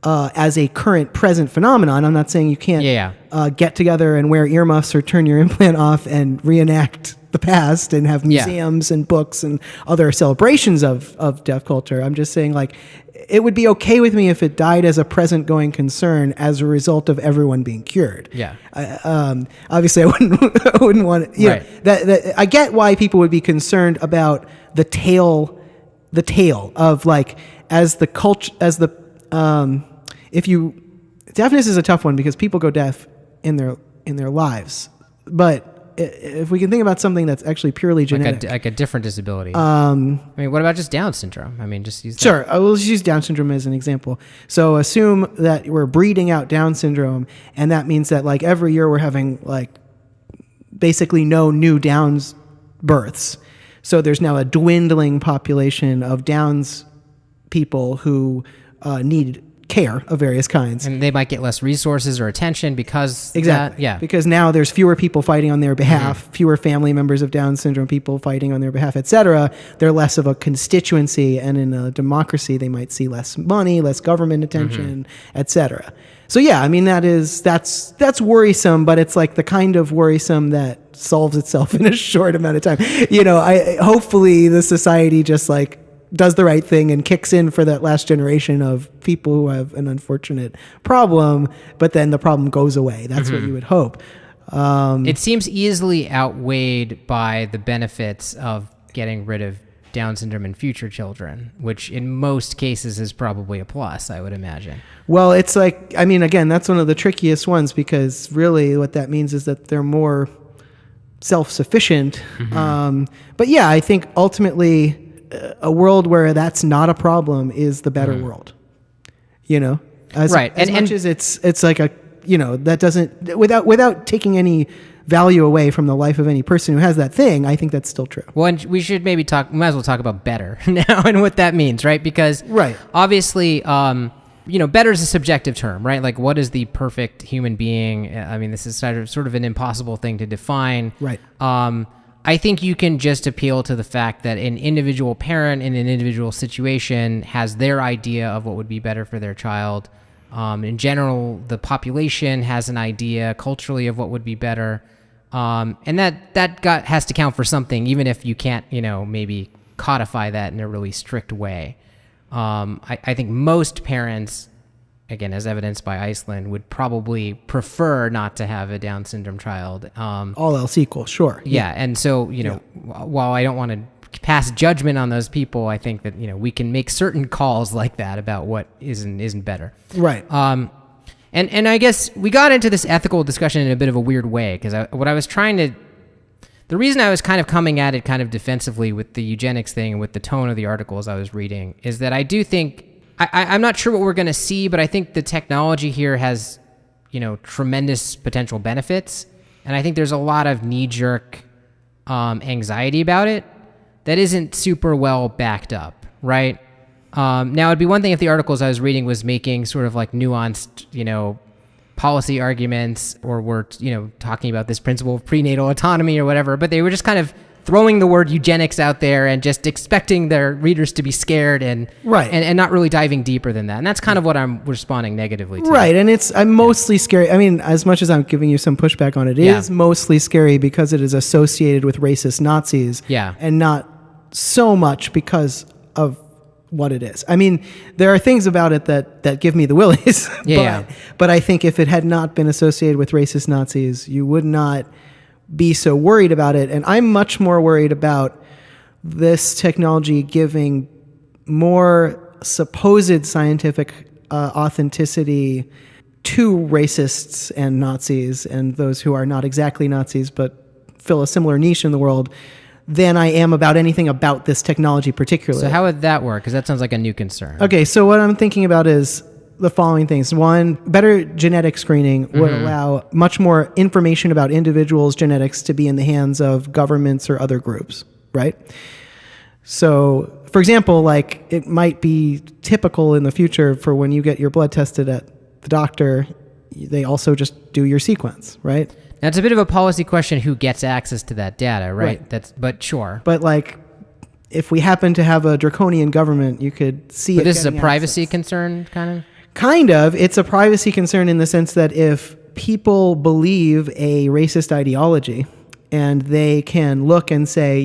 as a present phenomenon. I'm not saying you can't get together and wear earmuffs or turn your implant off and reenact the past and have museums and books and other celebrations of deaf culture. I'm just saying, like, it would be okay with me if it died as a present going concern as a result of everyone being cured. Yeah. Obviously, I wouldn't want it. Right. That I get why people would be concerned about the tail of like deafness is a tough one because people go deaf in their lives, but if we can think about something that's actually purely genetic, like a different disability. What about just Down syndrome? Just use that. Sure. I will just use Down syndrome as an example. So assume that we're breeding out Down syndrome, and that means that like every year we're having like basically no new Downs births. So there's now a dwindling population of Downs people who need care of various kinds. And they might get less resources or attention because because now there's fewer people fighting on their behalf, fewer family members of Down syndrome people fighting on their behalf, etc. They're less of a constituency, and in a democracy they might see less money, less government attention, etc. So that's worrisome, but it's like the kind of worrisome that solves itself in a short amount of time. Hopefully the society just like does the right thing and kicks in for that last generation of people who have an unfortunate problem, but then the problem goes away. That's what you would hope. It seems easily outweighed by the benefits of getting rid of Down syndrome in future children, which in most cases is probably a plus, I would imagine. Well, it's like, again, that's one of the trickiest ones because really what that means is that they're more self-sufficient. But yeah, I think ultimately a world where that's not a problem is the better world, as much as it's like that doesn't, without taking any value away from the life of any person who has that thing, I think that's still true. Well, and we should maybe might as well talk about better now and what that means, right? Because obviously, better is a subjective term, right? Like, what is the perfect human being? This is sort of an impossible thing to define. Right. I think you can just appeal to the fact that an individual parent in an individual situation has their idea of what would be better for their child. In general, the population has an idea culturally of what would be better. And that has to count for something, even if you can't, maybe codify that in a really strict way. I think most parents, again, as evidenced by Iceland, would probably prefer not to have a Down syndrome child. All else equal, sure. Yeah, and so, while I don't want to pass judgment on those people, I think that, we can make certain calls like that about what isn't better. Right. And I guess we got into this ethical discussion in a bit of a weird way, because the reason I was kind of coming at it kind of defensively with the eugenics thing and with the tone of the articles I was reading is that I do think, I'm not sure what we're going to see, but I think the technology here has, tremendous potential benefits. And I think there's a lot of knee-jerk anxiety about it that isn't super well backed up, right? Now, it'd be one thing if the articles I was reading was making sort of like nuanced, policy arguments, or were, talking about this principle of prenatal autonomy or whatever, but they were just kind of throwing the word eugenics out there and just expecting their readers to be scared and not really diving deeper than that. And that's kind of what I'm responding negatively to. Right, and I'm mostly scary. I mean, as much as I'm giving you some pushback on it, it is mostly scary because it is associated with racist Nazis, and not so much because of what it is. I mean, there are things about it that give me the willies, but I think if it had not been associated with racist Nazis, you would not be so worried about it. And I'm much more worried about this technology giving more supposed scientific authenticity to racists and Nazis and those who are not exactly Nazis but fill a similar niche in the world than I am about anything about this technology particularly. So how would that work? Because that sounds like a new concern. Okay, so what I'm thinking about is the following things. One, better genetic screening would allow much more information about individuals' genetics to be in the hands of governments or other groups, right? So, for example, like it might be typical in the future for when you get your blood tested at the doctor, they also just do your sequence, right? Now, it's a bit of a policy question who gets access to that data, right? But sure. But like, if we happen to have a draconian government, you could see. But this is a privacy concern, kind of? Kind of. It's a privacy concern in the sense that if people believe a racist ideology and they can look and say,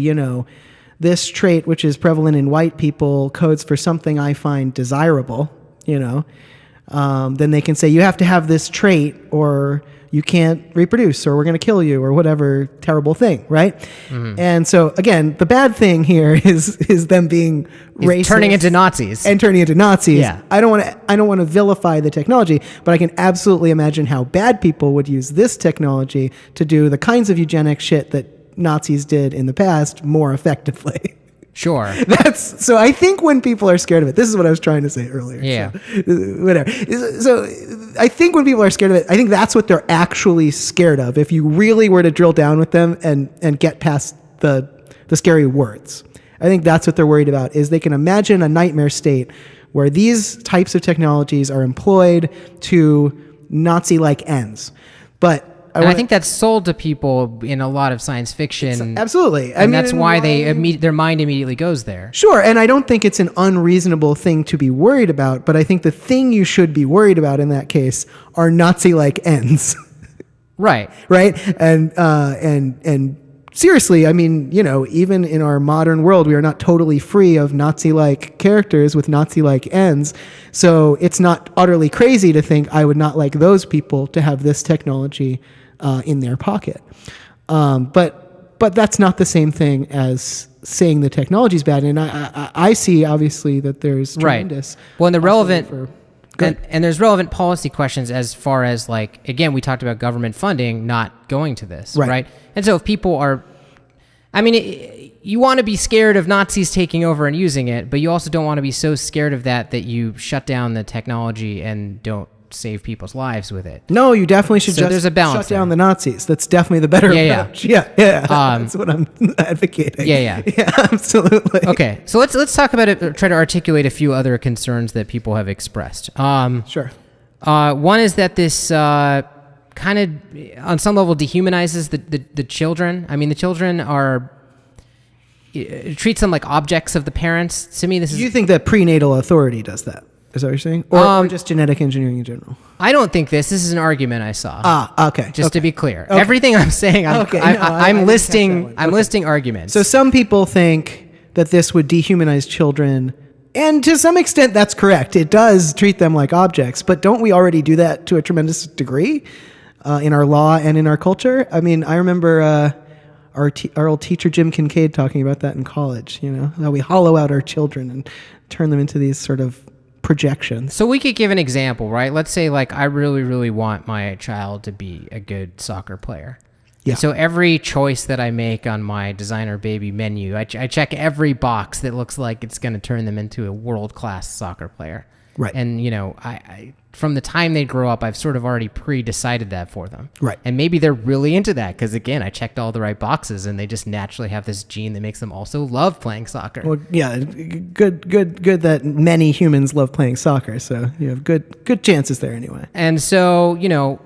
this trait which is prevalent in white people codes for something I find desirable, then they can say you have to have this trait or you can't reproduce or we're going to kill you or whatever terrible thing, right? Mm-hmm. And so again, the bad thing here is them being racist, turning into Nazis. Yeah. I don't want to vilify the technology, but I can absolutely imagine how bad people would use this technology to do the kinds of eugenic shit that Nazis did in the past more effectively. Sure. So I think when people are scared of it, this is what I was trying to say earlier. Yeah. So, whatever. So I think when people are scared of it, I think that's what they're actually scared of. If you really were to drill down with them and get past the scary words, I think that's what they're worried about, is they can imagine a nightmare state where these types of technologies are employed to Nazi-like ends. But I think that's sold to people in a lot of science fiction. Absolutely. And that's why their mind immediately goes there. Sure, and I don't think it's an unreasonable thing to be worried about, but I think the thing you should be worried about in that case are Nazi-like ends. Right. Right? And seriously, I mean, even in our modern world, we are not totally free of Nazi-like characters with Nazi-like ends. So it's not utterly crazy to think I would not like those people to have this technology in their pocket. But that's not the same thing as saying the technology is bad. And I see, obviously, that there's tremendous... Well, and the relevant... And there's relevant policy questions as far as, like, again, we talked about government funding not going to this, right? And so if people are... I mean, you want to be scared of Nazis taking over and using it, but you also don't want to be so scared of that you shut down the technology and don't save people's lives with it. No, you definitely should there's a balance shut down the Nazis. That's definitely the better approach. Yeah. That's what I'm advocating. Yeah, absolutely. Okay, so let's talk about it, try to articulate a few other concerns that people have expressed. Sure. One is that this kind of, on some level, dehumanizes the children. I mean, the children it treats them like objects of the parents. To me, this is... You think that prenatal authority does that? Is that what you're saying? Or just genetic engineering in general? I don't think this is an argument I saw. Okay. Just to be clear. Okay. Everything I'm saying, I'm listing arguments. So some people think that this would dehumanize children, and to some extent that's correct. It does treat them like objects, but don't we already do that to a tremendous degree in our law and in our culture? I mean, I remember our old teacher Jim Kincaid talking about that in college, how we hollow out our children and turn them into these sort of projections. So we could give an example, right? Let's say like I really, really want my child to be a good soccer player. Yeah. So every choice that I make on my designer baby menu, I check every box that looks like it's going to turn them into a world-class soccer player. Right. And, I from the time they grow up, I've sort of already pre-decided that for them. Right. And maybe they're really into that because, again, I checked all the right boxes and they just naturally have this gene that makes them also love playing soccer. Well, yeah, good that many humans love playing soccer, so you have good chances there anyway. And so,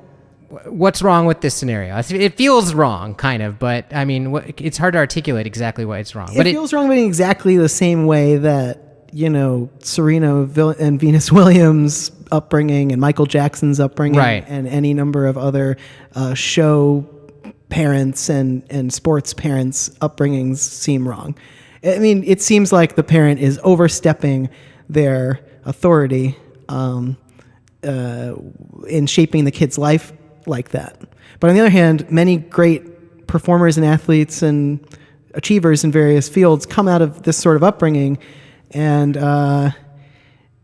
what's wrong with this scenario? It feels wrong, kind of, but I mean, it's hard to articulate exactly why it's wrong. It feels wrong in exactly the same way that, Serena and Venus Williams' upbringing and Michael Jackson's upbringing, right, and any number of other show parents and sports parents' upbringings seem wrong. I mean, it seems like the parent is overstepping their authority in shaping the kid's life like that. But on the other hand, many great performers and athletes and achievers in various fields come out of this sort of upbringing, and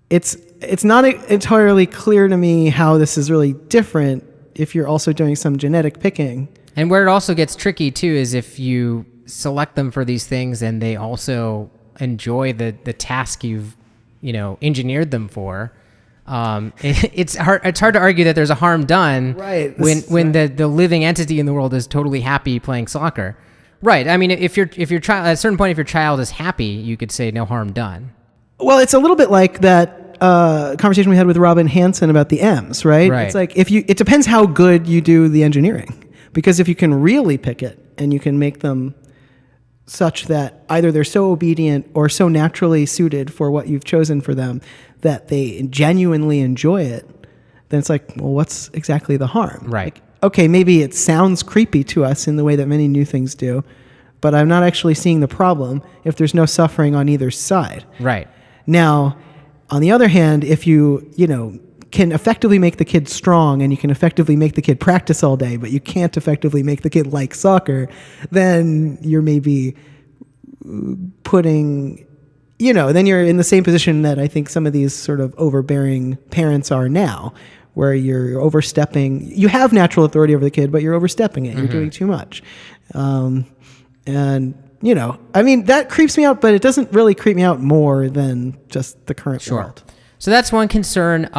it's not entirely clear to me how this is really different if you're also doing some genetic picking. And where it also gets tricky too is if you select them for these things and they also enjoy the task you've engineered them for. It's hard to argue that there's a harm done, right, when the living entity in the world is totally happy playing soccer. Right. I mean, if your child, at a certain point, if your child is happy, you could say no harm done. Well, it's a little bit like that conversation we had with Robin Hansen about the M's, right? Right. It's like it depends how good you do the engineering, because if you can really pick it and you can make them such that either they're so obedient or so naturally suited for what you've chosen for them that they genuinely enjoy it, then it's like, well, what's exactly the harm? Right. Like, okay, maybe it sounds creepy to us in the way that many new things do, but I'm not actually seeing the problem if there's no suffering on either side. Right. Now, on the other hand, if you can effectively make the kid strong and you can effectively make the kid practice all day, but you can't effectively make the kid like soccer, then you're maybe putting, then you're in the same position that I think some of these sort of overbearing parents are now, where you're overstepping. You have natural authority over the kid, but you're overstepping it. You're doing too much. And, I mean, that creeps me out, but it doesn't really creep me out more than just the current world. So that's one concern.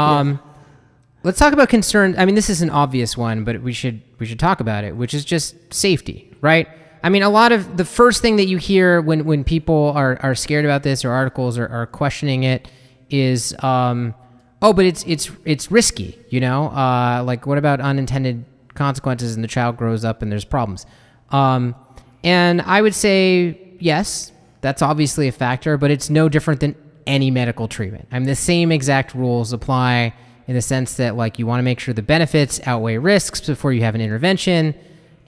Let's talk about concern. I mean, this is an obvious one, but we should talk about it, which is just safety, right? I mean, a lot of the first thing that you hear when people are scared about this or articles are questioning it is, but it's risky, like what about unintended consequences and the child grows up and there's problems. And I would say, yes, that's obviously a factor, but it's no different than any medical treatment. I mean, the same exact rules apply in the sense that, like, you want to make sure the benefits outweigh risks before you have an intervention.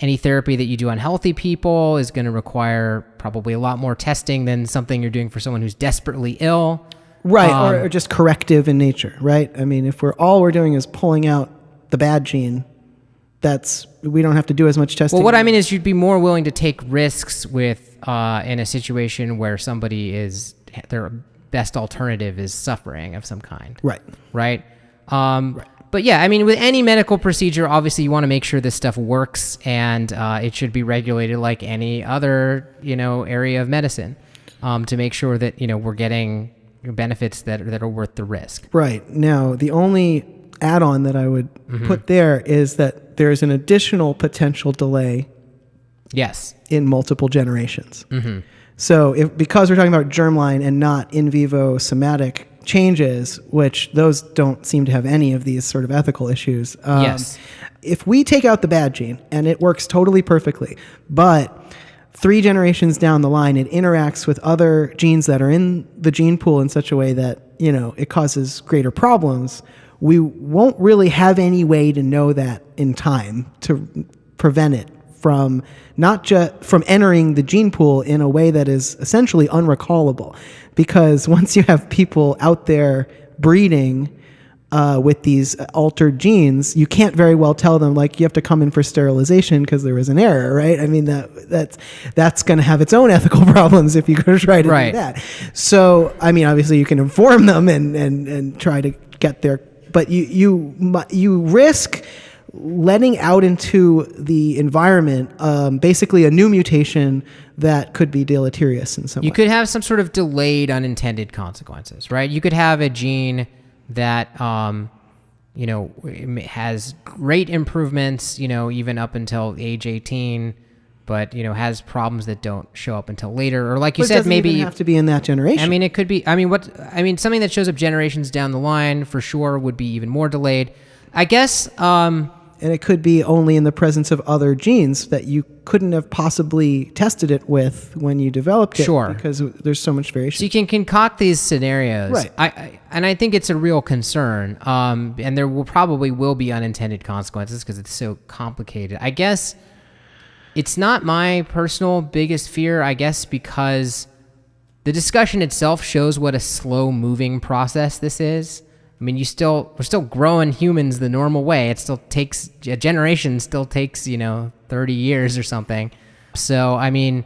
Any therapy that you do on healthy people is going to require probably a lot more testing than something you're doing for someone who's desperately ill. Right, or just corrective in nature, right? I mean, if all we're doing is pulling out the bad gene, we don't have to do as much testing. Well, what I mean is you'd be more willing to take risks with in a situation where their best alternative is suffering of some kind. Right. Right? Right. But yeah, I mean, with any medical procedure, obviously you want to make sure this stuff works, and it should be regulated like any other, area of medicine, to make sure that, we're getting benefits that are worth the risk. Right. Now, the only add-on that I would put there is that there's an additional potential delay. Yes. In multiple generations. Mm-hmm. So because we're talking about germline and not in vivo somatic changes, which those don't seem to have any of these sort of ethical issues. Yes. If we take out the bad gene and it works totally perfectly, but 3 generations down the line, it interacts with other genes that are in the gene pool in such a way that, it causes greater problems, we won't really have any way to know that in time to prevent it from not just from entering the gene pool in a way that is essentially unrecallable. Because once you have people out there breeding with these altered genes, you can't very well tell them, like, you have to come in for sterilization because there was an error, right? I mean, that's going to have its own ethical problems if you go to try to do that. So, I mean, obviously you can inform them and try to get there, but you risk letting out into the environment basically a new mutation that could be deleterious in some way. You could have some sort of delayed unintended consequences, right? You could have a gene that has great improvements, even up until age 18, but has problems that don't show up until later, or like you said, maybe even have to be in that generation. I mean, it could be. Something that shows up generations down the line for sure would be even more delayed, I guess. And it could be only in the presence of other genes that you couldn't have possibly tested it with when you developed it. Sure. Because there's so much variation. So you can concoct these scenarios. Right. I think it's a real concern. And there probably will be unintended consequences because it's so complicated. I guess it's not my personal biggest fear, I guess, because the discussion itself shows what a slow-moving process this is. I mean, we're still growing humans the normal way. It still takes a generation, still takes 30 years or something. So I mean,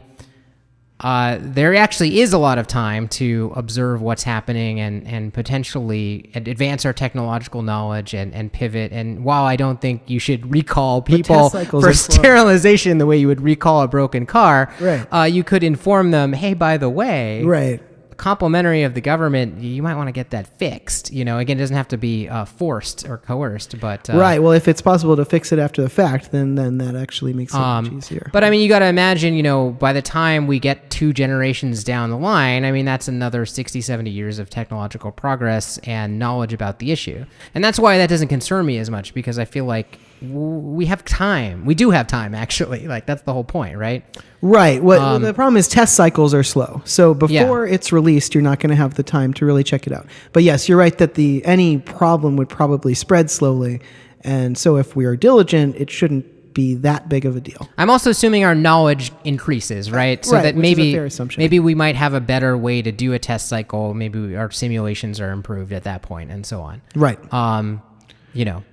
there actually is a lot of time to observe what's happening and potentially advance our technological knowledge and pivot. And while I don't think you should recall people for sterilization the way you would recall a broken car, right. You could inform them, hey, by the way, right. complimentary of the government, you might want to get that fixed. Again, it doesn't have to be forced or coerced, but right. Well, if it's possible to fix it after the fact, then that actually makes it much easier. But I mean, you got to imagine, by the time we get 2 generations down the line, I mean, that's another 60, 70 years of technological progress and knowledge about the issue. And that's why that doesn't concern me as much, because I feel like we have time. We do have time, actually. Like, that's the whole point, right? Right. Well, the problem is test cycles are slow. So before it's released, you're not going to have the time to really check it out. But yes, you're right that any problem would probably spread slowly. And so if we are diligent, it shouldn't be that big of a deal. I'm also assuming our knowledge increases, right? So that which is a fair assumption. Maybe we might have a better way to do a test cycle. Maybe our simulations are improved at that point and so on. Right.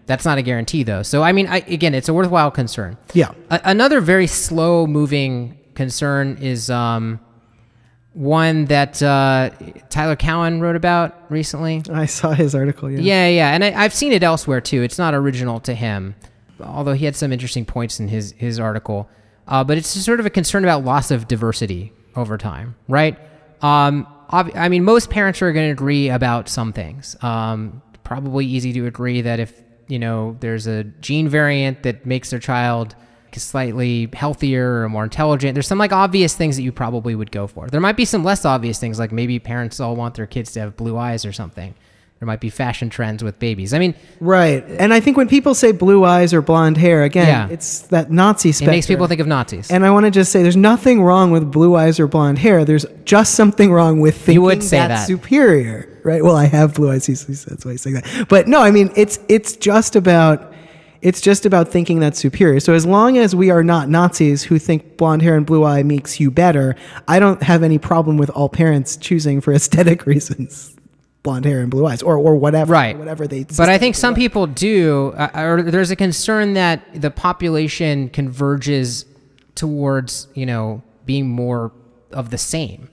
That's not a guarantee, though. So, I mean, again, it's a worthwhile concern. Yeah. Another very slow-moving concern is one that Tyler Cowen wrote about recently. I saw his article, yeah. Yeah. And I've seen it elsewhere, too. It's not original to him, although he had some interesting points in his article. But it's sort of a concern about loss of diversity over time, right? I mean, most parents are going to agree about some things. Probably easy to agree that if, there's a gene variant that makes their child slightly healthier or more intelligent, there's some obvious things that you probably would go for. There might be some less obvious things, like maybe parents all want their kids to have blue eyes or something. There might be fashion trends with babies. I mean, right. And I think when people say blue eyes or blonde hair, again, it's that Nazi specter. It makes people think of Nazis. And I want to just say there's nothing wrong with blue eyes or blonde hair. There's just something wrong with thinking you would say that superior, right? Well, I have blue eyes, that's why I say that. But no, I mean, it's just about thinking that's superior. So as long as we are not Nazis who think blonde hair and blue eye makes you better, I don't have any problem with all parents choosing for aesthetic reasons blonde hair and blue eyes, or whatever, right? Whatever they. But I think some people do, or there's a concern that the population converges towards, being more of the same,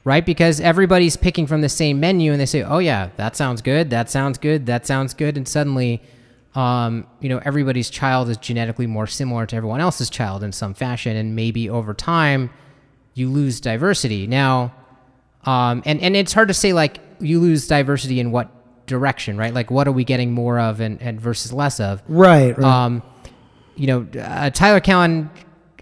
right? Because everybody's picking from the same menu, and they say, "Oh yeah, that sounds good. That sounds good. That sounds good," and suddenly, everybody's child is genetically more similar to everyone else's child in some fashion, and maybe over time, you lose diversity. Now, and it's hard to say you lose diversity in what direction, right? Like, what are we getting more of and versus less of? Right. Tyler Cowen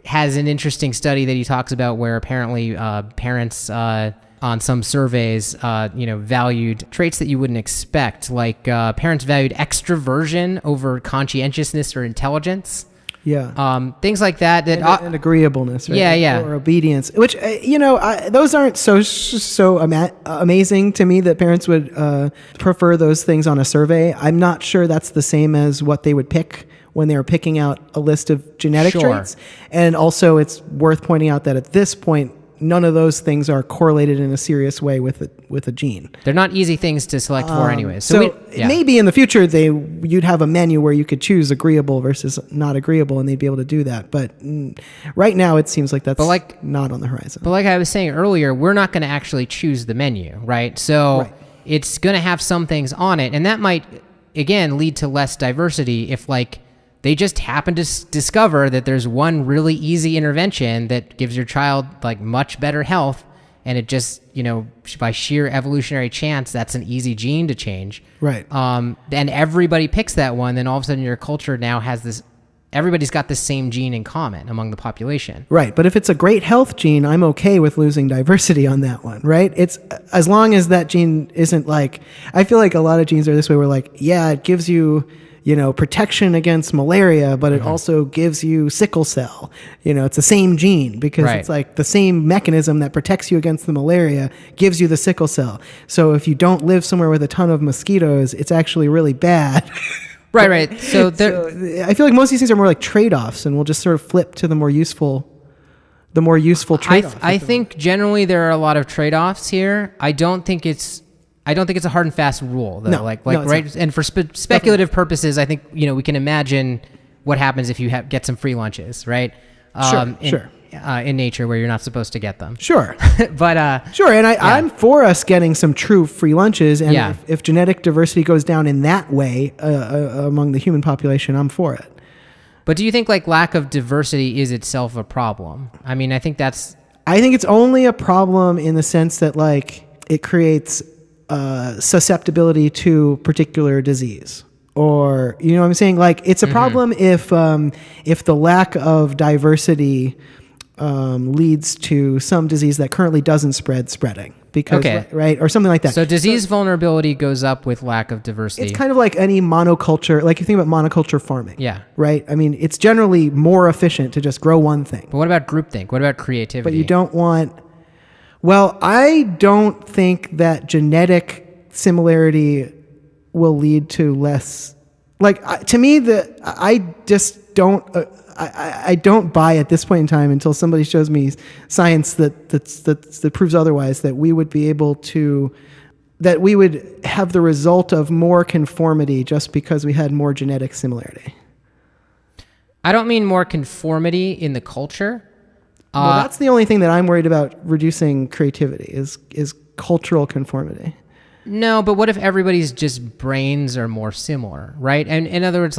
has an interesting study that he talks about where apparently parents on some surveys, valued traits that you wouldn't expect. Like parents valued extroversion over conscientiousness or intelligence. Yeah. Things like that. And agreeableness, right? Yeah. Or obedience, which, those aren't so amazing to me that parents would prefer those things on a survey. I'm not sure that's the same as what they would pick when they were picking out a list of genetic traits. And also it's worth pointing out that at this point, none of those things are correlated in a serious way with a gene. They're not easy things to select for anyways. So maybe in the future you'd have a menu where you could choose agreeable versus not agreeable, and they'd be able to do that. But right now it seems like that's not on the horizon. But like I was saying earlier, we're not going to actually choose the menu, right? So it's going to have some things on it, and that might, again, lead to less diversity if they just happen to discover that there's one really easy intervention that gives your child much better health, and it just, by sheer evolutionary chance, that's an easy gene to change. Right. And everybody picks that one, then all of a sudden your culture now has this, everybody's got the same gene in common among the population. Right. But if it's a great health gene, I'm okay with losing diversity on that one, right? It's as long as that gene isn't I feel like a lot of genes are this way where it gives you, protection against malaria, but it also gives you sickle cell. It's the same gene because it's the same mechanism that protects you against the malaria gives you the sickle cell. So if you don't live somewhere with a ton of mosquitoes, it's actually really bad. Right. So I feel like most of these things are more like trade-offs, and we'll just sort of flip to the more useful trade-off. I think generally there are a lot of trade-offs here. I don't think it's a hard and fast rule, though. No, right. Not. And for speculative purposes, I think we can imagine what happens if you get some free lunches, right? Sure. In nature, where you're not supposed to get them. Sure. But sure, and I'm for us getting some true free lunches, and if genetic diversity goes down in that way among the human population, I'm for it. But do you think lack of diversity is itself a problem? I mean, I think it's only a problem in the sense that it creates susceptibility to particular disease, or what I'm saying. It's a problem if the lack of diversity leads to some disease that currently doesn't spreading because right, or something like that. So disease vulnerability goes up with lack of diversity. It's kind of like any monoculture. Like you think about monoculture farming. Yeah. Right. I mean, it's generally more efficient to just grow one thing. But what about groupthink? What about creativity? But you don't want. Well, I don't think that genetic similarity will lead to less. To me, I just don't. I don't buy at this point in time until somebody shows me science that proves otherwise, that we would be able to, that we would have the result of more conformity just because we had more genetic similarity. I don't mean more conformity in the culture. Well, that's the only thing that I'm worried about reducing creativity is cultural conformity. No, but what if everybody's just brains are more similar, right? And in other words,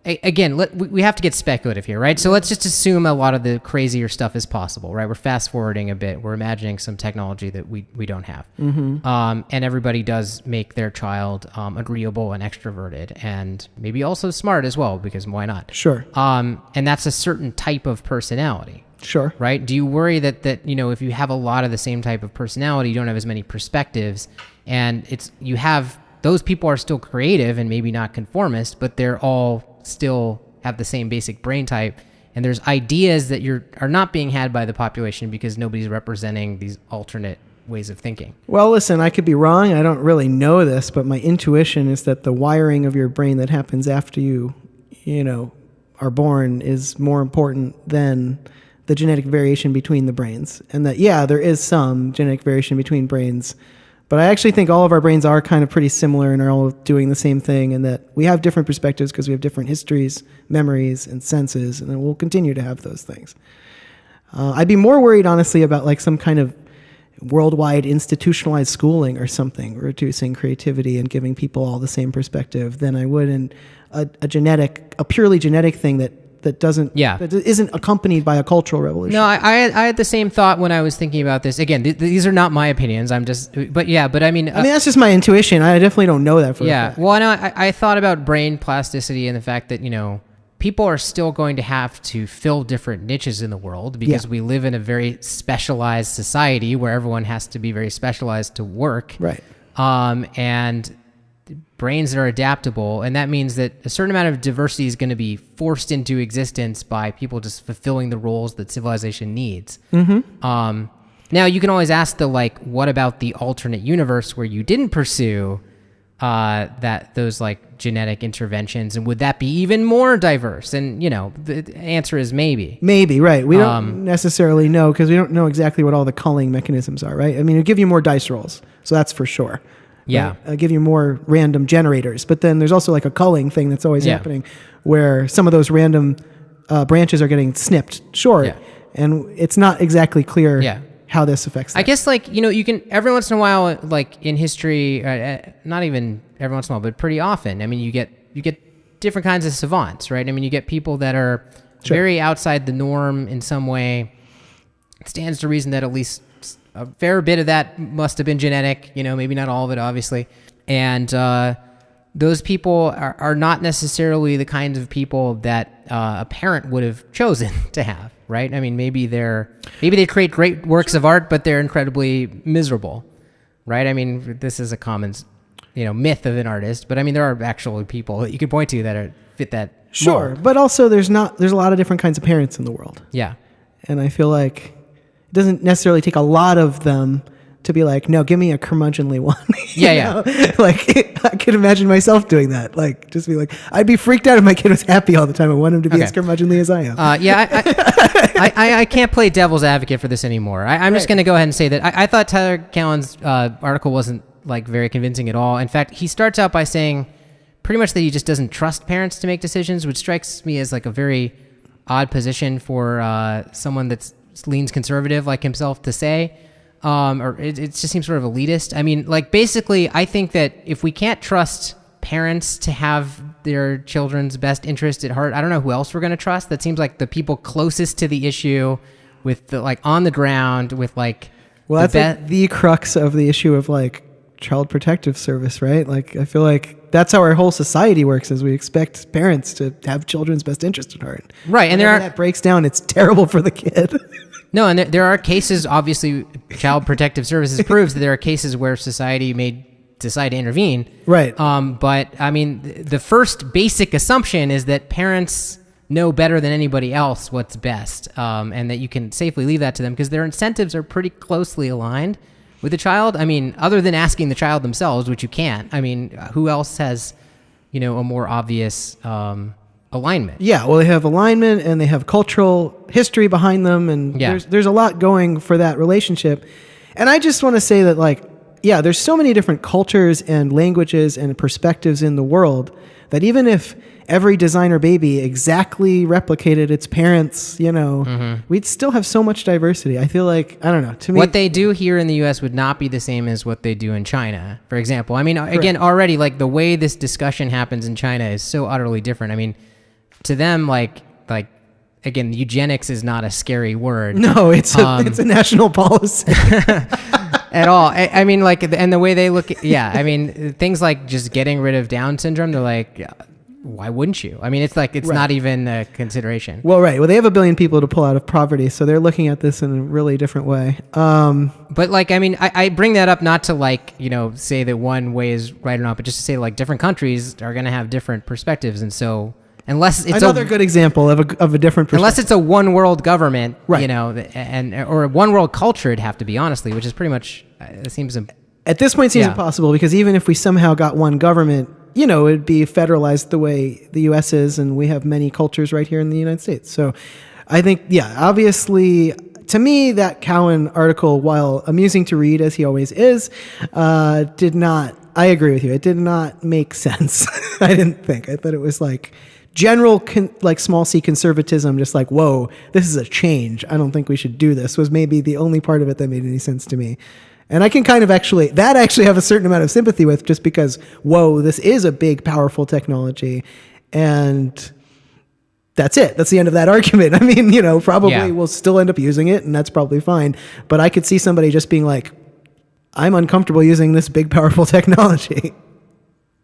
again, we have to get speculative here, right? So let's just assume a lot of the crazier stuff is possible, right? We're fast forwarding a bit. We're imagining some technology that we don't have. Mm-hmm. And everybody does make their child agreeable and extroverted, and maybe also smart as well, because why not? Sure. And that's a certain type of personality. Sure. Right? Do you worry that if you have a lot of the same type of personality, you don't have as many perspectives, and those people are still creative and maybe not conformist, but they're all still have the same basic brain type, and there's ideas that are not being had by the population because nobody's representing these alternate ways of thinking? Well, listen, I could be wrong. I don't really know this, but my intuition is that the wiring of your brain that happens after you are born is more important than the genetic variation between the brains. And that, there is some genetic variation between brains, but I actually think all of our brains are kind of pretty similar and are all doing the same thing, and that we have different perspectives because we have different histories, memories, and senses, and then we'll continue to have those things. I'd be more worried, honestly, about some kind of worldwide institutionalized schooling or something, reducing creativity and giving people all the same perspective, than I would in a purely genetic thing that isn't accompanied by a cultural revolution. No, I had the same thought when I was thinking about this. Again, these are not my opinions. I mean, that's just my intuition. I definitely don't know that for a fact. Well, I thought about brain plasticity and the fact that, people are still going to have to fill different niches in the world because we live in a very specialized society where everyone has to be very specialized to work. Right. And brains are adaptable, and that means that a certain amount of diversity is going to be forced into existence by people just fulfilling the roles that civilization needs. Mm-hmm. Now, you can always ask what about the alternate universe where you didn't pursue that those like genetic interventions, and would that be even more diverse? And the answer is maybe. Maybe, right. We don't necessarily know because we don't know exactly what all the culling mechanisms are, right? I mean, it'll give you more dice rolls, so that's for sure. Yeah. Right? It'll give you more random generators, but then there's also like a culling thing that's always happening where some of those random branches are getting snipped short, and it's not exactly clear how this affects that. I guess you can every once in a while, like in history, not even every once in a while, but pretty often. I mean, you get different kinds of savants, right? I mean, you get people that are very outside the norm in some way. It stands to reason that at least a fair bit of that must have been genetic, maybe not all of it, obviously. And those people are not necessarily the kinds of people that a parent would have chosen to have. Right? I mean, maybe they create great works of art, but they're incredibly miserable, right? I mean, this is a common, myth of an artist, but I mean, there are actually people that you could point to that fit that mold. But also there's a lot of different kinds of parents in the world. Yeah. And I feel like it doesn't necessarily take a lot of them to be like, no, give me a curmudgeonly one. Yeah. Like, I could imagine myself doing that. Like, just be like, I'd be freaked out if my kid was happy all the time. I want him to be as curmudgeonly as I am. I can't play devil's advocate for this anymore. I'm just going to go ahead and say that I thought Tyler Cowen's article wasn't like very convincing at all. In fact, he starts out by saying pretty much that he just doesn't trust parents to make decisions, which strikes me as like a very odd position for someone that leans conservative like himself to say. Or it just seems sort of elitist. I mean, like basically, I think that if we can't trust parents to have their children's best interest at heart, I don't know who else we're going to trust. That seems like the people closest to the issue, with the like on the ground with like. Well, that's like the crux of the issue of like child protective service, right? Like I feel like that's how our whole society works, is we expect parents to have children's best interest at heart. Right, and that breaks down, it's terrible for the kid. No, and there are cases, obviously, Child Protective Services proves that there are cases where society may decide to intervene. Right. But, I mean, the first basic assumption is that parents know better than anybody else what's best, and that you can safely leave that to them because their incentives are pretty closely aligned with the child. I mean, other than asking the child themselves, which you can't. I mean, who else has, a more obvious alignment? Yeah, well, they have alignment and they have cultural history behind them, and there's a lot going for that relationship. And I just want to say that, like, there's so many different cultures and languages and perspectives in the world that even if every designer baby exactly replicated its parents, we'd still have so much diversity. I feel like, I don't know, to me, what they do here in the U.S. would not be the same as what they do in China, for example. I mean, again, already, like, the way this discussion happens in China is so utterly different. I mean, to them, like again, eugenics is not a scary word. No, it's a national policy. At all. I mean, like, and the way they look at, I mean, things like just getting rid of Down syndrome, they're like, why wouldn't you? I mean, it's like, it's not even a consideration. Well, right. Well, they have 1 billion people to pull out of poverty, so they're looking at this in a really different way. But like, I mean, I bring that up not to like, say that one way is right or not, but just to say like different countries are going to have different perspectives. And so unless it's another good example of a different perspective. Unless it's a one world government, right. Or a one world culture, it'd have to be, honestly, which is pretty much, it seems at this point seems impossible, because even if we somehow got one government, it'd be federalized the way the U.S. is, and we have many cultures right here in the United States. So I think, obviously, to me, that Cowan article, while amusing to read, as he always is, did not, I agree with you, it did not make sense. I didn't think. I thought it was like general, like small c conservatism, just like, whoa, this is a change. I don't think we should do this, was maybe the only part of it that made any sense to me. And I can kind of actually have a certain amount of sympathy with, just because, whoa, this is a big, powerful technology. And that's it. That's the end of that argument. I mean, probably we'll still end up using it, and that's probably fine. But I could see somebody just being like, I'm uncomfortable using this big, powerful technology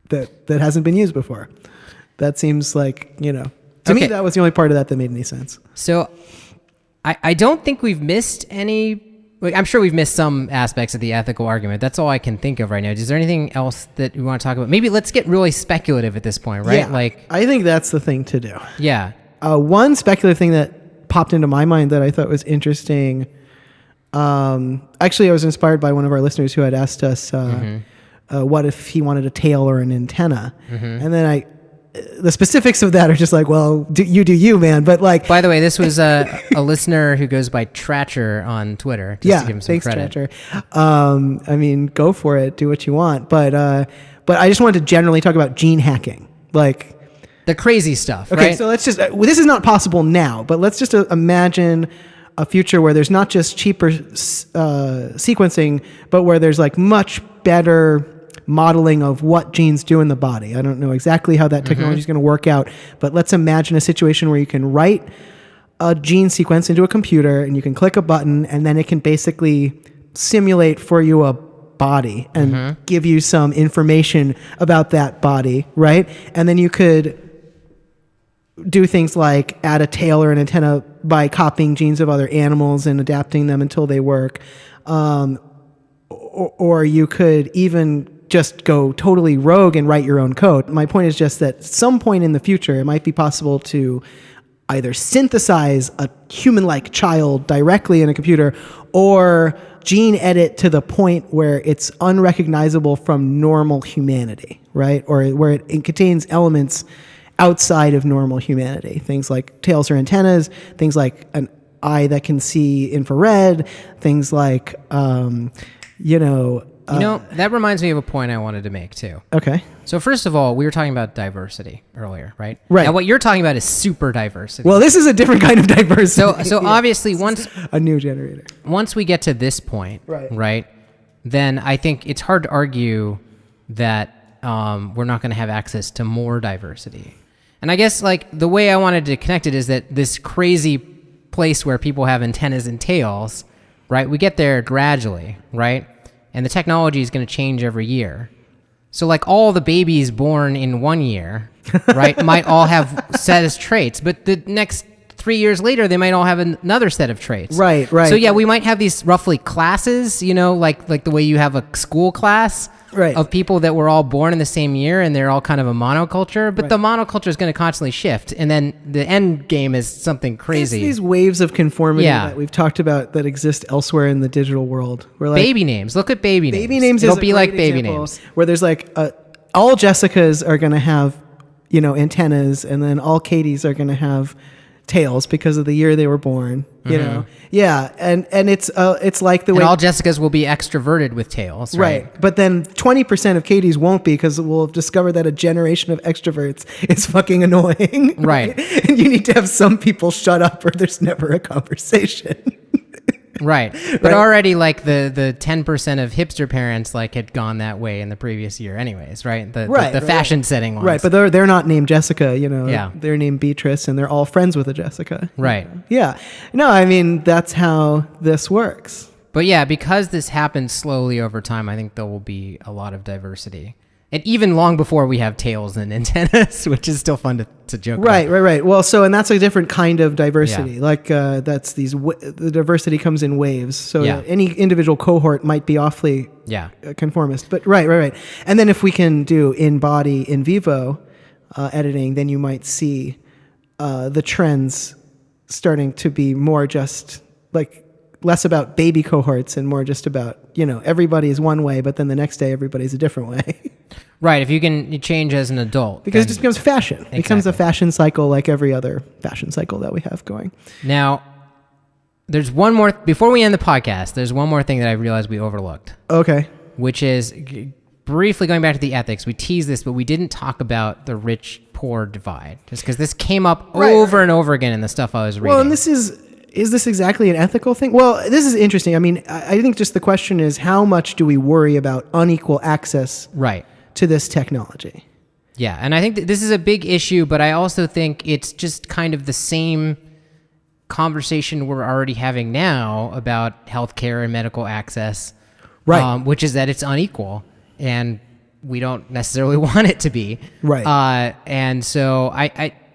that hasn't been used before. That seems like, to me, that was the only part of that made any sense. So I don't think we've missed any. I'm sure we've missed some aspects of the ethical argument. That's all I can think of right now. Is there anything else that we want to talk about? Maybe let's get really speculative at this point, right? Yeah, I think that's the thing to do. Yeah. One speculative thing that popped into my mind that I thought was interesting. Actually, I was inspired by one of our listeners who had asked us, what if he wanted a tail or an antenna? And then the specifics of that are just like, well, do you, man. But like, by the way, this was a listener who goes by Tratcher on Twitter. Just to give him some thanks, credit. Tratcher. I mean, go for it, do what you want. But I just wanted to generally talk about gene hacking, like the crazy stuff. Okay, right? so let's just. This is not possible now, but let's just imagine a future where there's not just cheaper sequencing, but where there's like much better modeling of what genes do in the body. I don't know exactly how that technology is going to work out, but let's imagine a situation where you can write a gene sequence into a computer and you can click a button and then it can basically simulate for you a body and give you some information about that body, right? And then you could do things like add a tail or an antenna by copying genes of other animals and adapting them until they work. Or you could even just go totally rogue and write your own code. My point is just that at some point in the future, it might be possible to either synthesize a human-like child directly in a computer or gene edit to the point where it's unrecognizable from normal humanity, right? Or where it contains elements outside of normal humanity. Things like tails or antennas, things like an eye that can see infrared, things like, that reminds me of a point I wanted to make too. Okay. So first of all, we were talking about diversity earlier, right? Right. Now what you're talking about is super diversity. Well, this is a different kind of diversity. So obviously once a new generator. Once we get to this point, right, then I think it's hard to argue that we're not going to have access to more diversity. And I guess like the way I wanted to connect it is that this crazy place where people have antennas and tails, right? We get there gradually, right? And the technology is going to change every year. So like all the babies born in 1 year, right, might all have set as traits, but the next 3 years later, they might all have another set of traits. Right. So yeah, we might have these roughly classes, like the way you have a school class of people that were all born in the same year and they're all kind of a monoculture, but the monoculture is going to constantly shift. And then the end game is something crazy. It's these waves of conformity that we've talked about that exist elsewhere in the digital world. We're like, baby names. Look at baby names. Baby names It'll is be a like great baby example, names. where there's like all Jessicas are going to have, antennas, and then all Katies are going to have tails because of the year they were born. You know, and it's like the way all Jessicas will be extroverted with tails, right? But then 20% of Katies won't be because we'll discover that a generation of extroverts is fucking annoying, right? And you need to have some people shut up or there's never a conversation. Right. But already like the 10% of hipster parents like had gone that way in the previous year anyways, right? The fashion setting ones. Right, but they're not named Jessica, Yeah. They're named Beatrice and they're all friends with a Jessica. Right. Yeah. No, I mean, that's how this works. But yeah, because this happens slowly over time, I think there will be a lot of diversity. And even long before we have tails and antennas, which is still fun to joke about. Right. Well, and that's a different kind of diversity. Yeah. Like that's the diversity comes in waves. So any individual cohort might be awfully conformist. But right. And then if we can do in-body, in vivo editing, then you might see the trends starting to be more just like less about baby cohorts and more just about, everybody is one way, but then the next day everybody's a different way. Right, if you can change as an adult. Because it just becomes fashion. Exactly. It becomes a fashion cycle like every other fashion cycle that we have going. Now, there's one more, before we end the podcast, there's one more thing that I realized we overlooked. Okay. Which is, briefly going back to the ethics, we teased this, but we didn't talk about the rich-poor divide. Just because this came up over and over again in the stuff I was reading. Well, and this is this exactly an ethical thing? Well, this is interesting. I mean, I think just the question is, how much do we worry about unequal access to this technology? Yeah, and I think that this is a big issue, but I also think it's just kind of the same conversation we're already having now about healthcare and medical access, which is that it's unequal, and we don't necessarily want it to be. Right. And so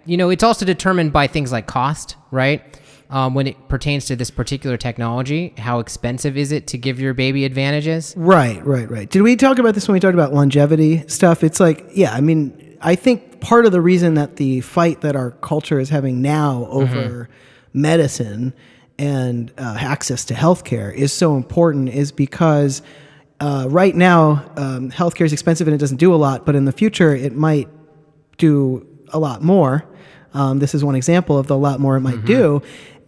it's also determined by things like cost, right? When it pertains to this particular technology, how expensive is it to give your baby advantages? Right. Did we talk about this when we talked about longevity stuff? It's like, I think part of the reason that the fight that our culture is having now over medicine and access to healthcare is so important is because right now, healthcare is expensive and it doesn't do a lot, but in the future, it might do a lot more. This is one example of the lot more it might do.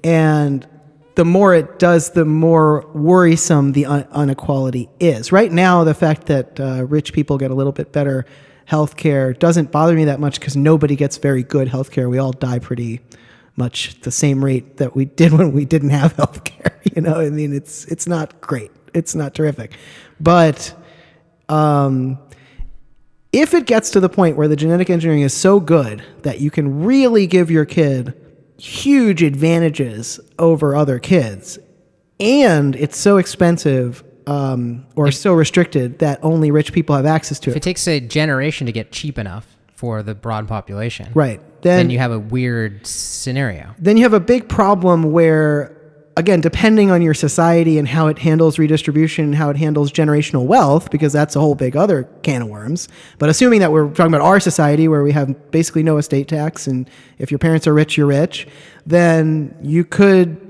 And the more it does, the more worrisome the inequality is. Right now, the fact that rich people get a little bit better healthcare doesn't bother me that much because nobody gets very good healthcare. We all die pretty much the same rate that we did when we didn't have healthcare. I mean, it's not great. It's not terrific. But if it gets to the point where the genetic engineering is so good that you can really give your kid huge advantages over other kids, and it's so expensive or so restricted that only rich people have access to it. If it takes a generation to get cheap enough for the broad population, right, then you have a weird scenario. Then you have a big problem where, again, depending on your society and how it handles redistribution and how it handles generational wealth, because that's a whole big other can of worms. But assuming that we're talking about our society where we have basically no estate tax, and if your parents are rich, you're rich, then you could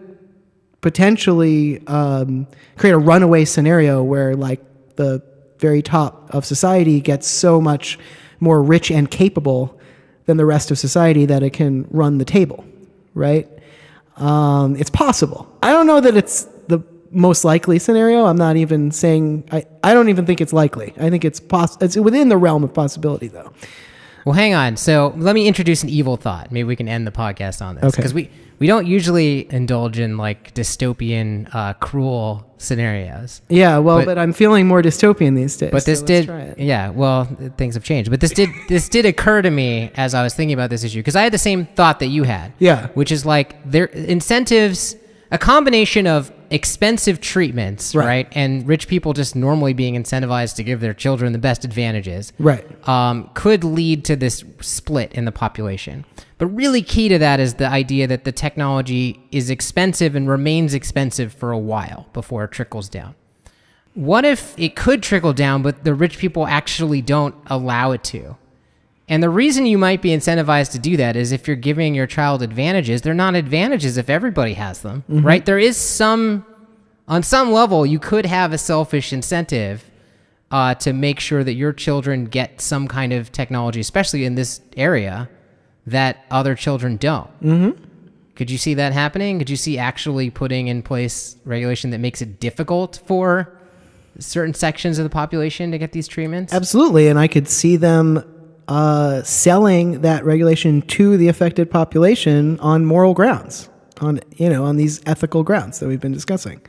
potentially create a runaway scenario where like the very top of society gets so much more rich and capable than the rest of society that it can run the table, right? It's possible. I don't know that it's the most likely scenario. I'm not even saying, I don't even think it's likely. I think it's within the realm of possibility, though. Well, hang on. So let me introduce an evil thought. Maybe we can end the podcast on this. Okay. Because we don't usually indulge in like dystopian, cruel scenarios. Yeah, well, but I'm feeling more dystopian these days. But this so did, let's try it. yeah, well, things have changed. But this did occur to me as I was thinking about this issue, because I had the same thought that you had. Yeah. Which is like their incentives, a combination of expensive treatments, right? And rich people just normally being incentivized to give their children the best advantages, right? Could lead to this split in the population. But really key to that is the idea that the technology is expensive and remains expensive for a while before it trickles down. What if it could trickle down, but the rich people actually don't allow it to? And the reason you might be incentivized to do that is if you're giving your child advantages, they're not advantages if everybody has them, right? There is on some level, you could have a selfish incentive to make sure that your children get some kind of technology, especially in this area, that other children don't. Could you see that happening? Could you see actually putting in place regulation that makes it difficult for certain sections of the population to get these treatments? Absolutely, and I could see them selling that regulation to the affected population on moral grounds, on these ethical grounds that we've been discussing.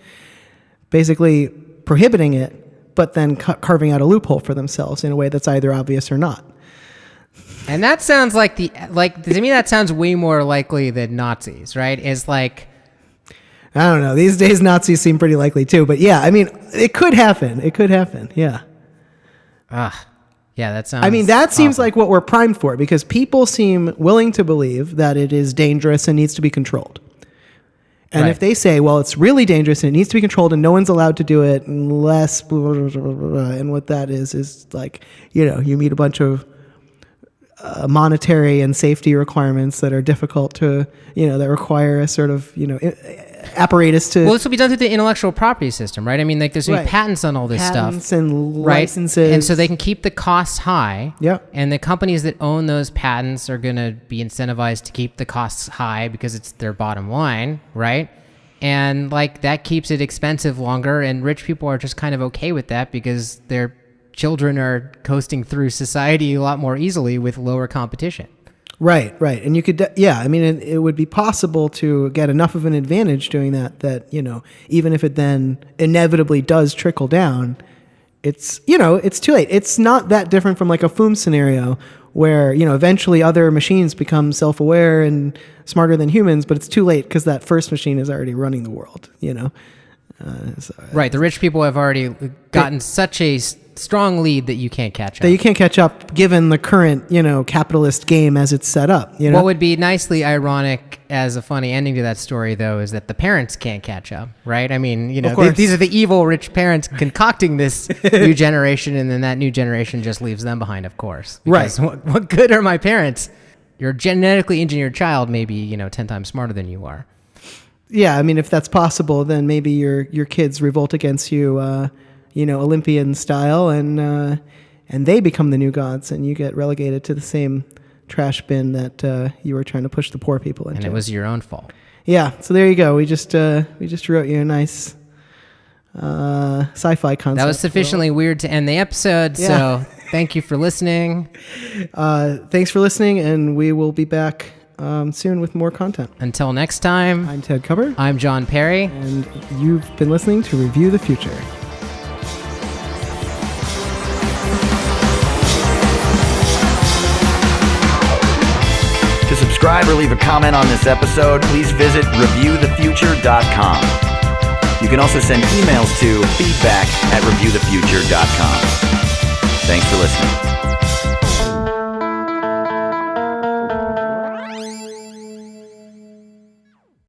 Basically prohibiting it, but then carving out a loophole for themselves in a way that's either obvious or not. And that sounds to me that sounds way more likely than Nazis, right? Is like, I don't know. These days Nazis seem pretty likely too, but yeah, I mean, it could happen. It could happen. Yeah. Yeah, that sounds. I mean, that seems awful. like what we're primed for, because people seem willing to believe that it is dangerous and needs to be controlled. And if they say, well, it's really dangerous and it needs to be controlled and no one's allowed to do it unless blah, blah, blah, blah, blah, and what that is like, you meet a bunch of monetary and safety requirements that are difficult to, that require a sort of, apparatus to... Well, this will be done through the intellectual property system, right? I mean, like there's going to be patents on all this stuff. Patents and right? licenses. And so they can keep the costs high. Yep. And the companies that own those patents are going to be incentivized to keep the costs high because it's their bottom line, right? And like that keeps it expensive longer, and rich people are just kind of okay with that because their children are coasting through society a lot more easily with lower competition. Right. And you could, I mean, it would be possible to get enough of an advantage doing that, even if it then inevitably does trickle down, it's too late. It's not that different from like a FOOM scenario where, eventually other machines become self-aware and smarter than humans, but it's too late because that first machine is already running the world, Right. The rich people have already gotten such a strong lead that you can't catch up. That you can't catch up given the current, capitalist game as it's set up. What would be nicely ironic as a funny ending to that story, though, is that the parents can't catch up, right? I mean, these are the evil rich parents concocting this new generation, and then that new generation just leaves them behind, of course. Because what good are my parents? Your genetically engineered child may be, 10 times smarter than you are. Yeah, I mean, if that's possible, then maybe your kids revolt against you, Olympian style, and they become the new gods, and you get relegated to the same trash bin that you were trying to push the poor people into. And it was your own fault. Yeah, so there you go. We just wrote you a nice sci-fi concept. That was sufficiently weird to end the episode, so thank you for listening. Thanks for listening, and we will be back soon with more content. Until next time, I'm Ted Cupber. I'm John Perry. And you've been listening to Review the Future. To subscribe or leave a comment on this episode, please visit reviewthefuture.com. You can also send emails to feedback@reviewthefuture.com. Thanks for listening.